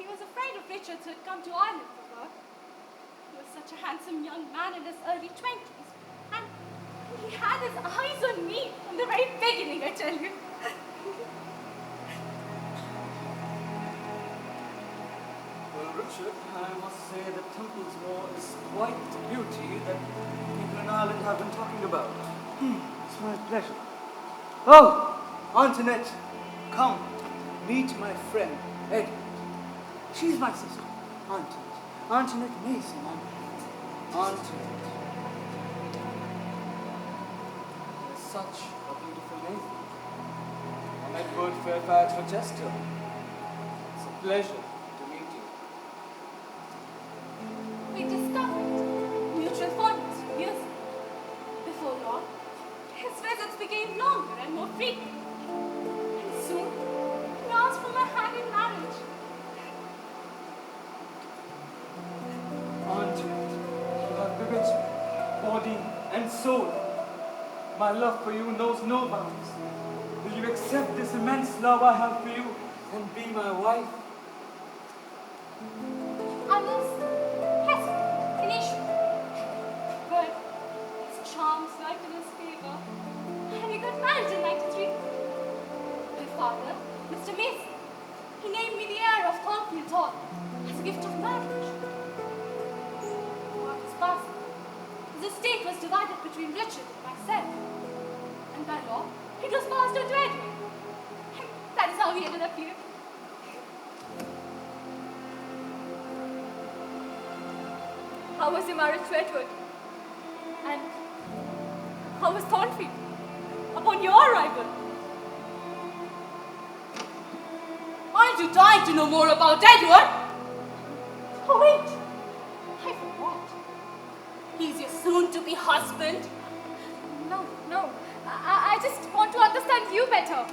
was afraid of Richard, who had come to Ireland for work. He was such a handsome young man in his early 20s, and he had his eyes on me from the very beginning, I tell you.
Well, Richard, I must say that Temple's War is quite the beauty that people in Ireland have been talking about. It's my pleasure. Oh, Antoinette, come, meet my friend, Edward. She's my sister, Antoinette. Antoinette Mason, Antoinette. It's such a beautiful name. I'm Edward Fairfax Rochester. It's a pleasure to meet you.
We discovered mutual fondness for music. Before long, his visits became longer and more frequent. And soon, he asked for my hand in marriage.
Antoinette, you have bewitched me, body and soul. My love for you knows no bounds. Will you accept this immense love I have for you and be my wife?
I was hesitant initially, but his charms worked in his favor, and we got married in '93. My father, Mr. Mason, he named me the heir of Thornfield Hall as a gift of marriage. What was passing? His estate was divided between Richard and myself, and by law, it was passed on to Edward. And that is how we ended up here.
How was your marriage to Edward? And how was Thornfield upon your arrival?
Aren't you dying to know more about Edward? Oh wait, I forgot. He's your soon-to-be husband.
No. I just want to understand you better.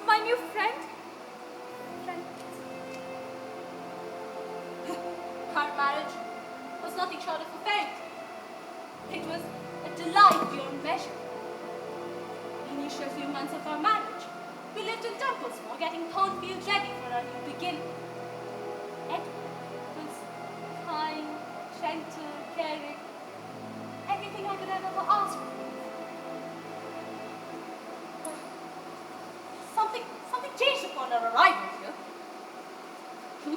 My new friend.
Our marriage was nothing short of a fate. It was a delight beyond measure. The initial few months of our marriage, we lived in Templesmore, getting Thornfield ready for our new beginning. Edward was kind, gentle, caring, everything I could ever ask for. But something changed upon our arrival here.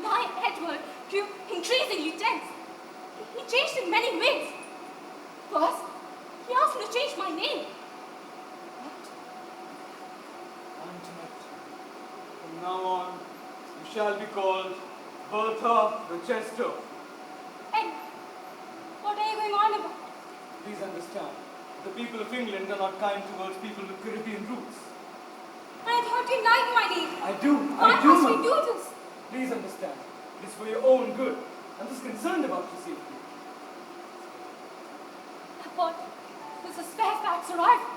My Edward grew increasingly tense. He changed in many ways. First, he asked me to change my name. What?
Antoinette, from now on, you shall be called Bertha Rochester.
And what are you going on about?
Please understand, the people of England are not kind towards people with Caribbean roots.
I thought you liked my name.
I do.
Why must we do this?
Please understand, it is for your own good. I'm just concerned about your safety.
Upon Mrs. Fairfax's arrival,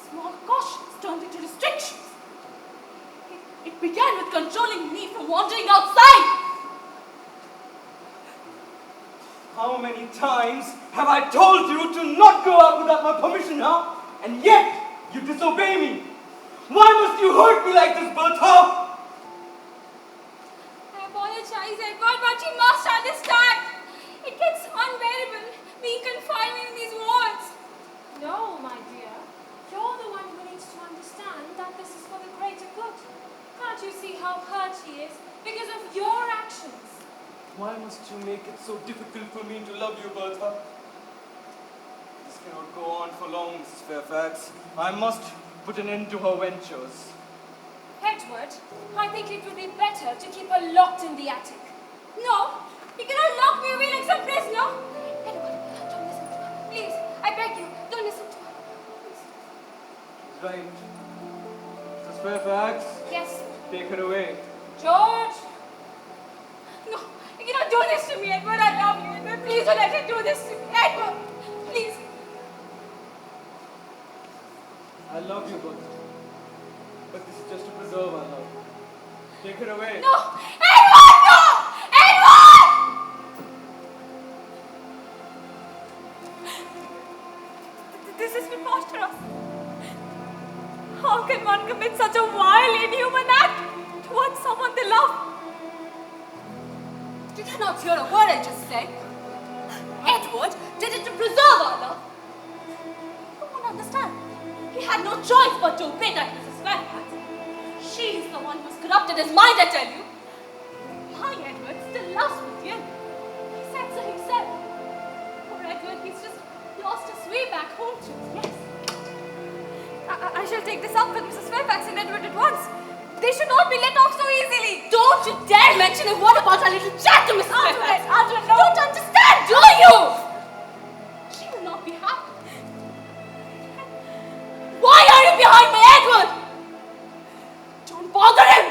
small cautions turned into restrictions. It began with controlling me from wandering outside.
How many times have I told you to not go out without my permission, huh? And yet, you disobey me. Why must you hurt me like this, Bertha?
I apologize, Edward, but you must understand. It gets unbearable being confined in these walls.
No, my dear. You're the one who needs to understand that this is for the greater good. Can't you see how hurt he is because of your actions?
Why must you make it so difficult for me to love you, Bertha? This cannot go on for long, Mrs. Fairfax. I must put an end to her ventures.
Edward, I think it would be better to keep her locked in the attic.
No,
He cannot lock me away like some prisoner. Edward, don't listen to her. Please, I beg you, don't listen to her. Please.
She's right. Mrs. Fairfax,
Yes.
take her away.
George! No, you cannot do this to me, Edward. I love you, Edward. Please don't let him do this to me. Edward, please.
I love you both. But this is just to preserve our love. Take her away.
No! Edward, no! Edward!
This is preposterous. How can one commit such a vile, inhuman act towards someone they love?
Did you not hear a word I just said? Edward did it to preserve our love. You won't understand. He had no choice but to obey that Mrs. Fairfax. She is the one who's corrupted his mind, I tell you. My Edward still loves me dearly. He said so himself. Poor Edward, he's just lost his way back home to us. Yes.
I shall take this up with Mrs. Fairfax and Edward at once. They should not be let off so easily.
Don't you dare mention a word about our little chat to Mrs. Fairfax.
Arthur,
You don't understand, do you? She will not be happy. Why are you behind me, Edward? Don't bother him.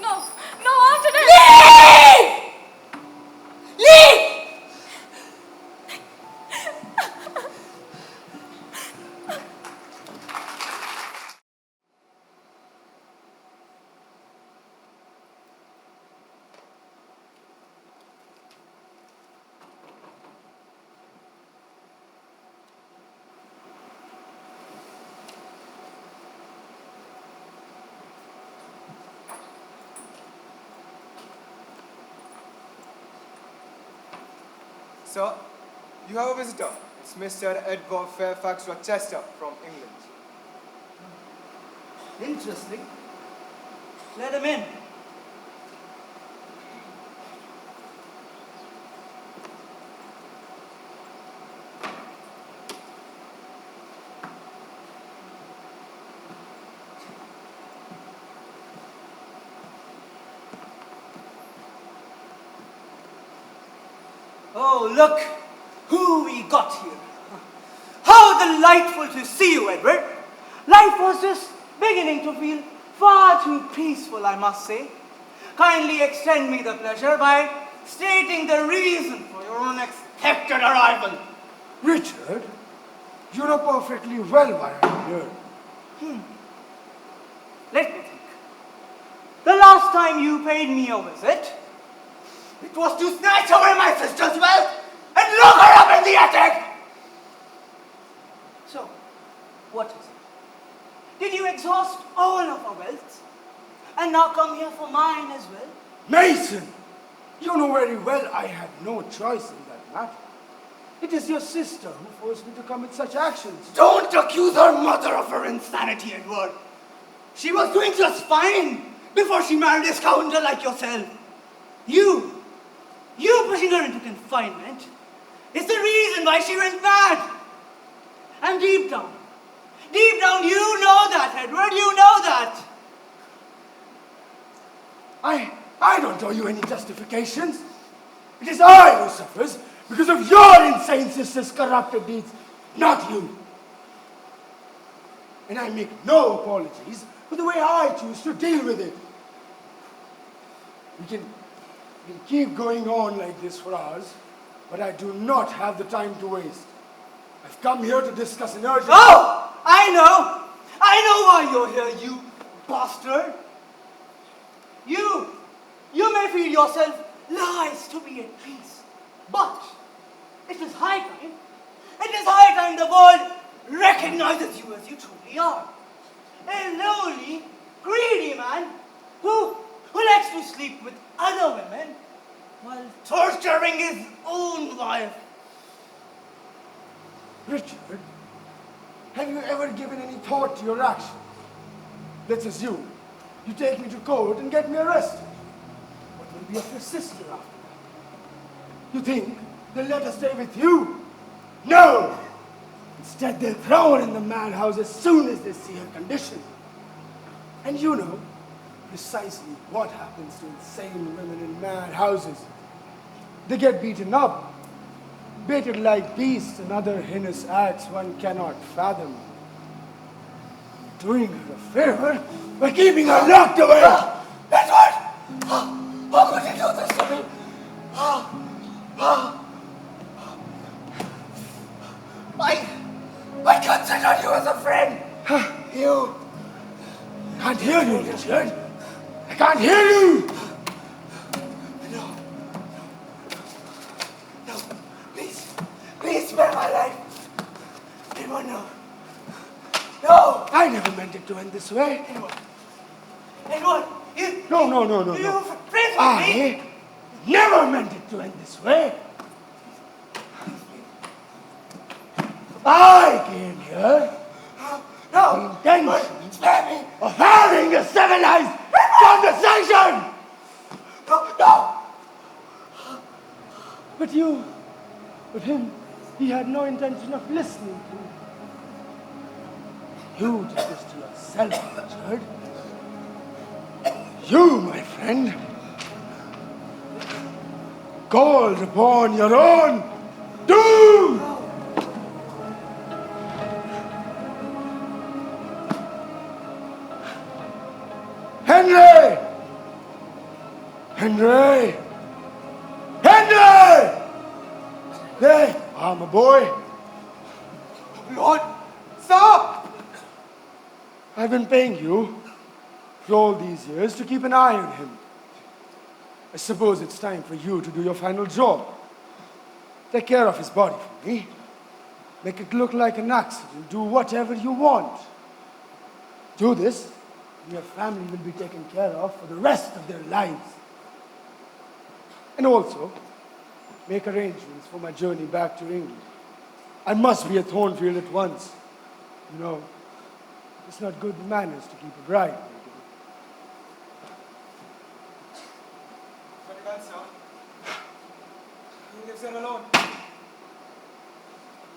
No, Arthur.
Leave! Leave!
Sir, you have a visitor. It's Mr. Edward Fairfax Rochester from England.
Interesting. Let him in. Oh, look who we got here. How delightful to see you, Edward. Life was just beginning to feel far too peaceful, I must say. Kindly extend me the pleasure by stating the reason for your unexpected arrival.
Richard, you know perfectly well why I'm here.
Let me think. The last time you paid me a visit, it was to snatch away my sister's wealth and lock her up in the attic! So, what is it? Did you exhaust all of our wealth and now come here for mine as well?
Mason, you know very well I had no choice in that matter. It is your sister who forced me to commit such actions.
Don't accuse her mother of her insanity, Edward. She was doing just fine before she married a scoundrel like yourself. You pushing her into confinement is the reason why she went mad. And deep down, you know that, Edward, you know that.
I don't owe you any justifications. It is I who suffers because of your insane sister's corrupted deeds, not you. And I make no apologies for the way I choose to deal with it. We can keep going on like this for hours, but I do not have the time to waste. I've come here to discuss an urgent...
Oh, I know why you're here, you bastard. You may feel yourself lies to be at peace, but it is high time the world recognizes you as you truly are. A lowly, greedy man who likes to sleep with other women while torturing his own wife.
Richard, have you ever given any thought to your actions? Let's assume you take me to court and get me arrested. What will be of your sister after that? You think they'll let her stay with you? No! Instead, they'll throw her in the madhouse as soon as they see her condition. And you know precisely what happens to insane women in mad houses. They get beaten up, baited like beasts, and other heinous acts one cannot fathom. Doing her a favor by keeping her locked away.
Edward! How could you do this to me? I considered you as a friend. You...
Can't hear you, Richard. I can't hear you.
No. Please spare my life. Edward, no. No!
I never meant it to end this way.
Edward, you...
No.
You friends with me?
I never meant it to end this way. I came here
No!
with the intention
Spare me!
of having a civilized conversation.
No!
But him, he had no intention of listening to. You did this to yourself, Richard. You, my friend, called upon your own doom. Henry! There, my boy.
Lord, stop!
I've been paying you for all these years to keep an eye on him. I suppose it's time for you to do your final job. Take care of his body for me. Make it look like an accident. Do whatever you want. Do this, and your family will be taken care of for the rest of their lives. And also, make arrangements for my journey back to England. I must be at Thornfield at once. You know, it's not good manners to keep a bride waiting.
Very well, sir. He lives here alone. It will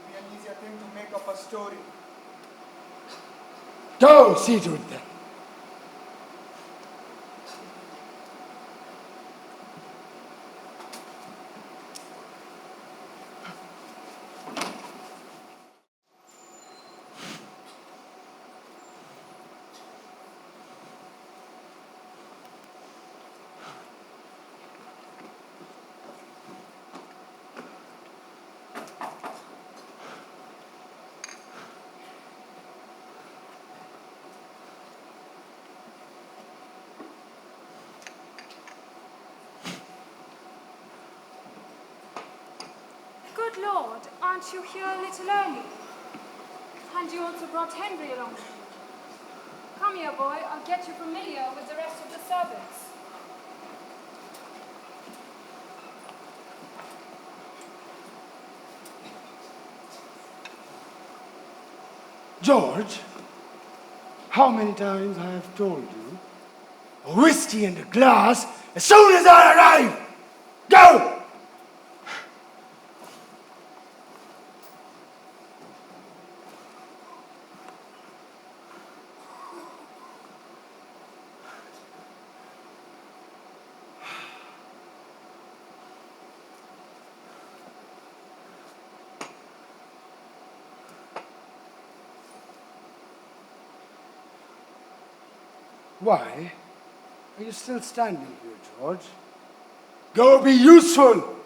be an easier thing to make up a story.
Go, see to it then.
Good Lord, aren't you here a little early? And you also brought Henry along with you. Come here, boy, I'll get you familiar with the rest of the servants.
George, how many times I have told you? A whiskey and a glass as soon as I arrive! Go! Why are you still standing here, George? Go be useful!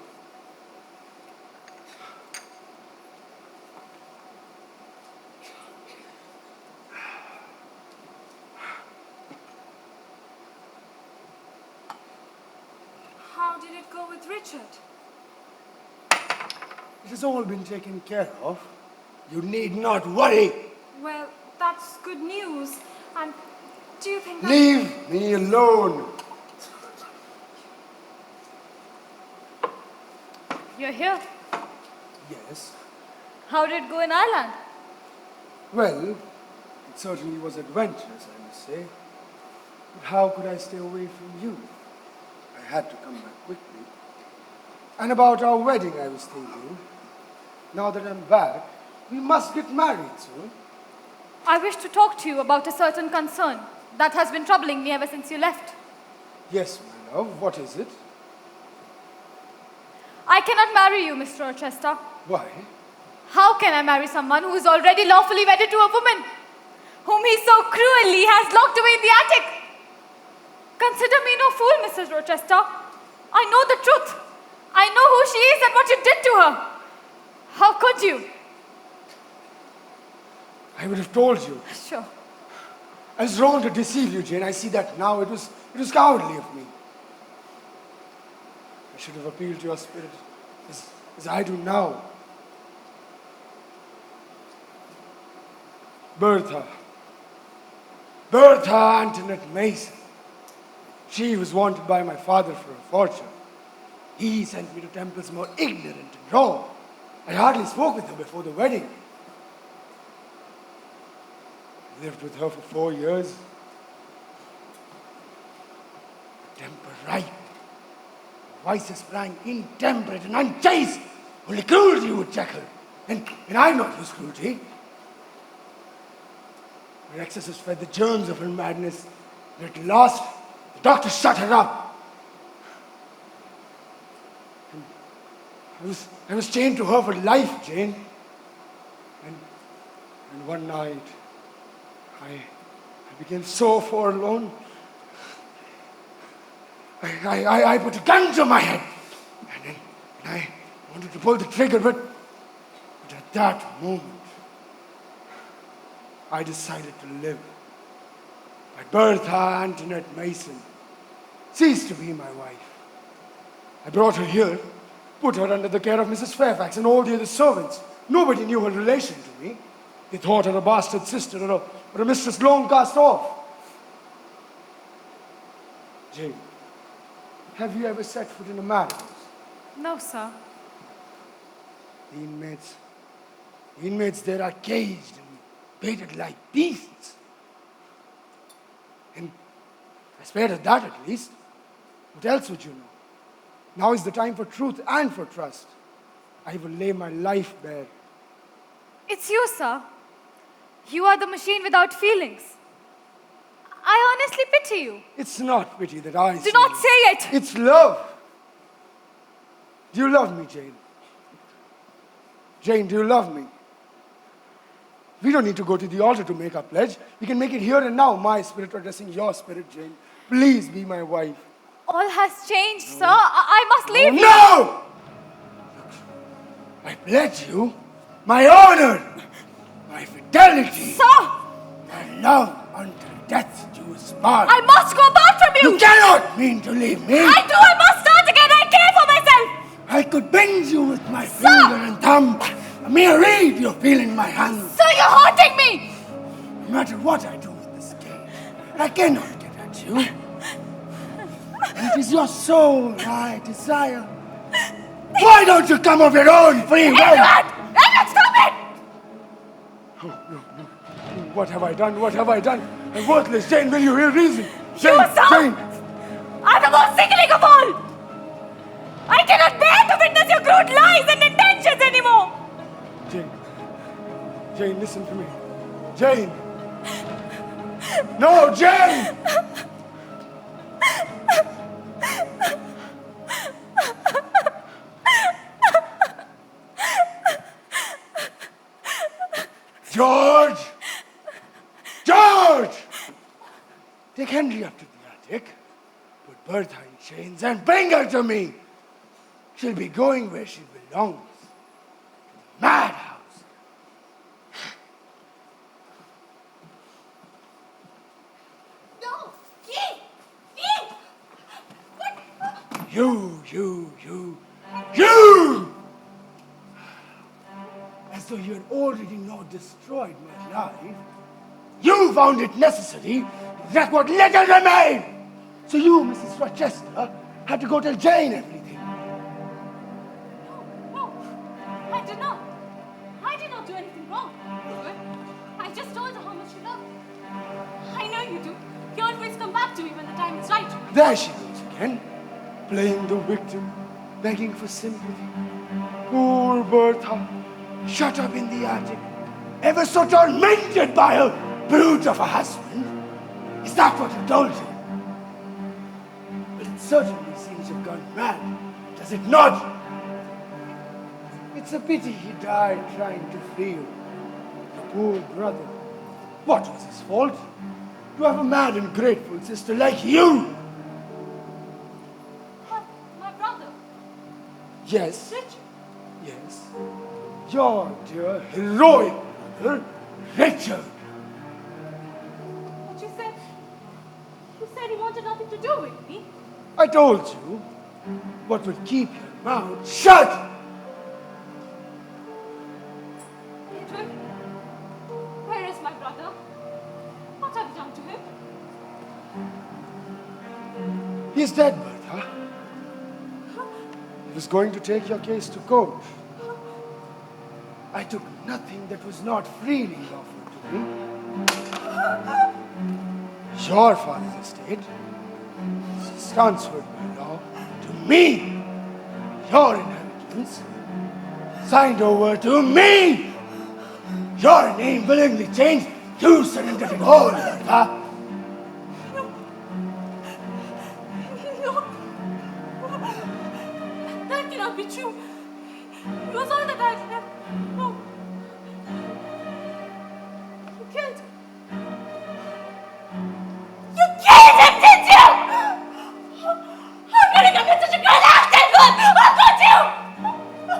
How did it go with Richard?
It has all been taken care of. You need not worry.
Well, that's good news. And do you think that...
Leave me alone.
You're here.
Yes.
How did it go in Ireland?
Well, it certainly was adventurous, I must say. But how could I stay away from you? I had to come back quickly. And about our wedding, I was thinking. Now that I'm back, we must get married soon.
I wish to talk to you about a certain concern. that has been troubling me ever since you left.
Yes, my love, what is it?
I cannot marry you, Mr. Rochester.
Why?
How can I marry someone who is already lawfully wedded to a woman whom he so cruelly has locked away in the attic? Consider me no fool, Mrs. Rochester. I know the truth. I know who she is and what you did to her. How could you?
I would have told you.
Sure.
I was wrong to deceive you, Jane. I see that now. It was cowardly of me. I should have appealed to your spirit as I do now. Bertha Antoinette Mason. She was wanted by my father for a fortune. He sent me to temples more ignorant and raw. I hardly spoke with her before the wedding. I lived with her for 4 years. Her temper ripe. Her vices sprang intemperate and unchaste. Only cruelty would check her. And I've not used cruelty. Her excesses fed the germs of her madness. And at last, the doctor shut her up. And I was chained to her for life, Jane. And one night, I became so forlorn. I put a gun to my head. And I wanted to pull the trigger, but at that moment, I decided to live. My Bertha Antoinette Mason ceased to be my wife. I brought her here, put her under the care of Mrs. Fairfax and all the other servants. Nobody knew her relation to me. They thought her a bastard sister or a mistress long cast off. Jane, have you ever set foot in a madhouse?
No, sir.
The inmates there are caged and baited like beasts. And I spared at that at least. What else would you know? Now is the time for truth and for trust. I will lay my life bare.
It's you, sir. You are the machine without feelings. I honestly pity you.
It's not pity that I
Do not say it.
It's love. Do you love me, Jane? Jane, do you love me? We don't need to go to the altar to make our pledge. We can make it here and now, my spirit addressing your spirit, Jane. Please be my wife.
All has changed, sir. I must leave you.
No! I pledge you my honor, my fidelity,
Sir!
my love until death do us part.
I must go back from you.
You cannot mean to leave me.
I do. I must start again. I care for myself.
I could bend you with my finger and thumb. A mere reed you feel in my hand.
Sir, you're hurting me.
No matter what I do with this cage, I cannot get at you. And it is your soul I desire. Why don't you come of your own free will?
Edward, stop it!
Oh, no. What have I done? What have I done? I'm worthless. Jane, will you hear reason? Jane,
You, sir!
Jane!
I'm the most sickening of all! I cannot bear to witness your crude lies and intentions anymore!
Jane, listen to me. Jane! No, Jane! George! George! Take Henry up to the attic, put Bertha in chains, and bring her to me. She'll be going where she belongs. To the madhouse.
No!
You! As though you had already not destroyed my life, you found it necessary that what little remained. So you, Mrs. Rochester, had to go tell Jane everything.
No, I did not. I did not do anything wrong. I just told her how much you love me. I know you do. You always come back to me when the time is right.
There she goes again, playing the victim, begging for sympathy. Poor Bertha, shut up in the attic, ever so tormented by her brute of a husband. Is that what you told him? Well, it certainly seems you've gone mad, does it not? It's a pity he died trying to free you. Your poor brother. What was his fault? To have a mad and grateful sister like you!
But my brother,
Yes,
Richard,
yes. Your dear heroic brother, Richard.
but you said he wanted nothing to do with me.
I told you what will keep your mouth shut.
Edward, where is my brother? What have you done to him?
He's dead, Bertha. He was going to take your case to court. I took nothing that was not freely offered to me. Your father's estate is transferred by law to me. Your inheritance signed over to me. Your name willingly changed. You surrendered it all, Bertha.
No. That cannot be true. It was all that I had. No. You killed him. You killed him, did you? How could you commit such a great act, Edward? How could you?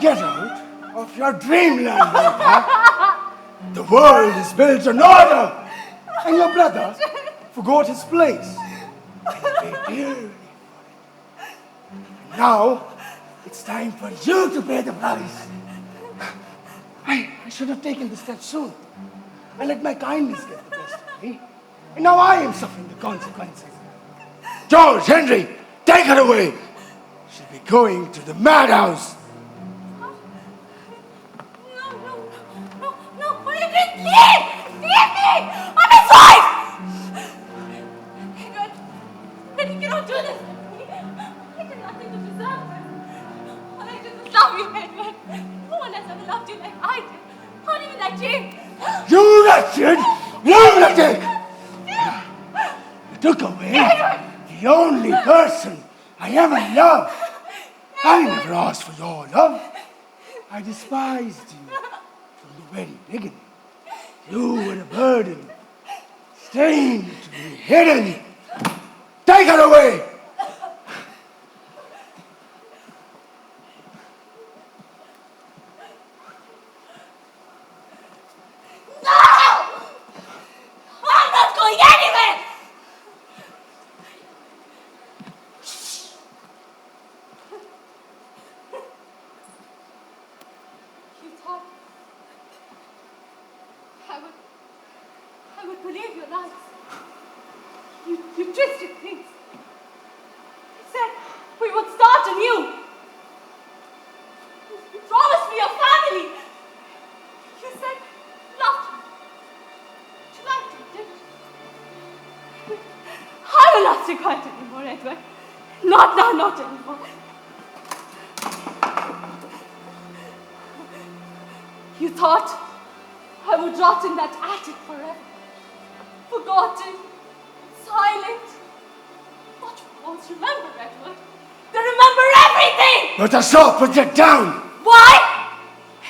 Get out of your dreamland, Bertha. The world is built on order, and your brother forgot his place. And paid dearly for it. And now, it's time for you to pay the price. I should have taken the step sooner. I let my kindness get the best of me. And now I am suffering the consequences. George, Henry, take her away. She'll be going to the madhouse.
No, what are you doing? Leave me! I'm his wife! Edward, you cannot do this to me. I did nothing to deserve her. All I did was love you, Edward. No one has ever loved you like I did. Not even like Jane.
You wretched lunatic! You took away the only person I ever loved. I never asked for your love. I despised you from the very beginning. You were a burden, stained to be hidden. Take her away!
No! I'm not going anywhere! You thought I would believe your lies. You twisted things. You said we would start anew. You promised me a family. You said loved me. You liked me, didn't you? I will not stay quiet anymore, Edward. Not now, not anymore. You thought I would rot in that attic forever. Forgotten, silent. But walls remember, Edward. They remember everything!
Let us all put it down!
Why?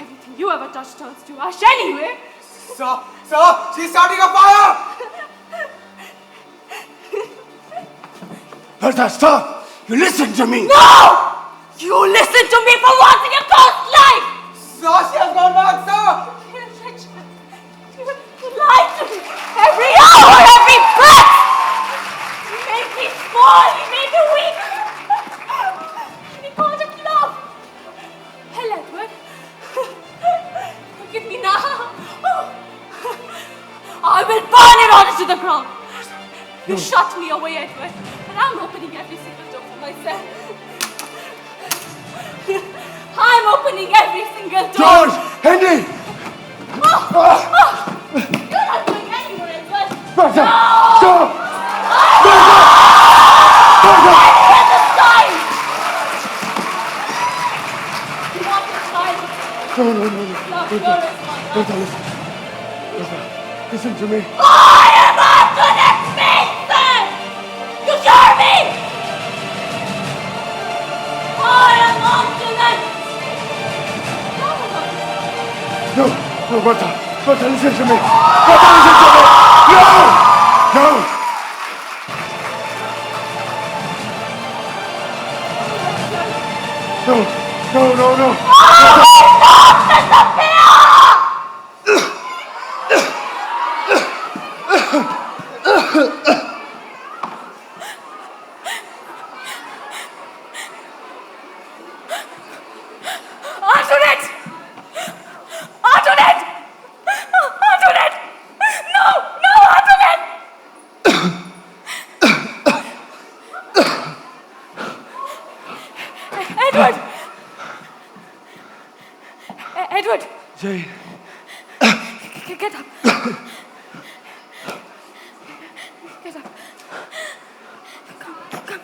Everything you ever touch turns to ash anyway.
Sir, she's starting a fire!
Bertha, stop! You listen to me!
No! You listen to me for once in your ghost life!
Sir, she has gone back, sir!
Richard, you lied to me every hour, every breath! You made me small, you made me weak! And you called it love! Hell, Edward, forgive me now! I will burn it all to the ground! You shut me away, Edward, and I'm opening every single door for myself. I'm opening every single door!
George! Henry!
You're not going anywhere, Edward!
Bertha!
No!
Stop!
Where's the sign? You want the sign?
No.
Love, you're responsible.
Bertha, listen. Bertha, listen to me.
I am up to the face!
No, no, Bertha. Bertha, listen to me. Bertha, listen to me. No! No! No, no, no, no.
Antoinette! Antoinette! Antoinette! No! No, Antoinette! Edward! Edward!
Jane.
Get up. Get up. Come, come.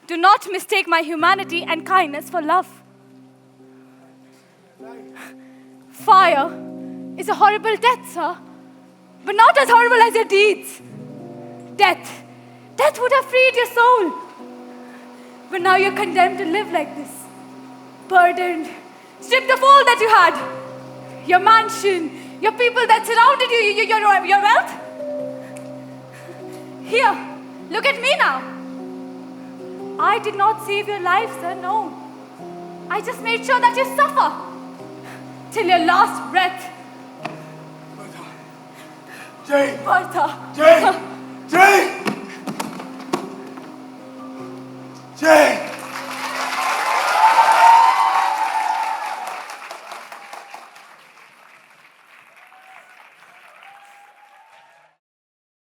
Do not mistake my humanity and kindness for love. Fire is a horrible death, sir, but not as horrible as your deeds. Death would have freed your soul. But now you're condemned to live like this, burdened, stripped of all that you had. Your mansion, your people that surrounded you, your wealth. Here, look at me now. I did not save your life, sir, no. I just made sure that you suffer till your last breath.
Jane!
Bertha!
Jane! Jane!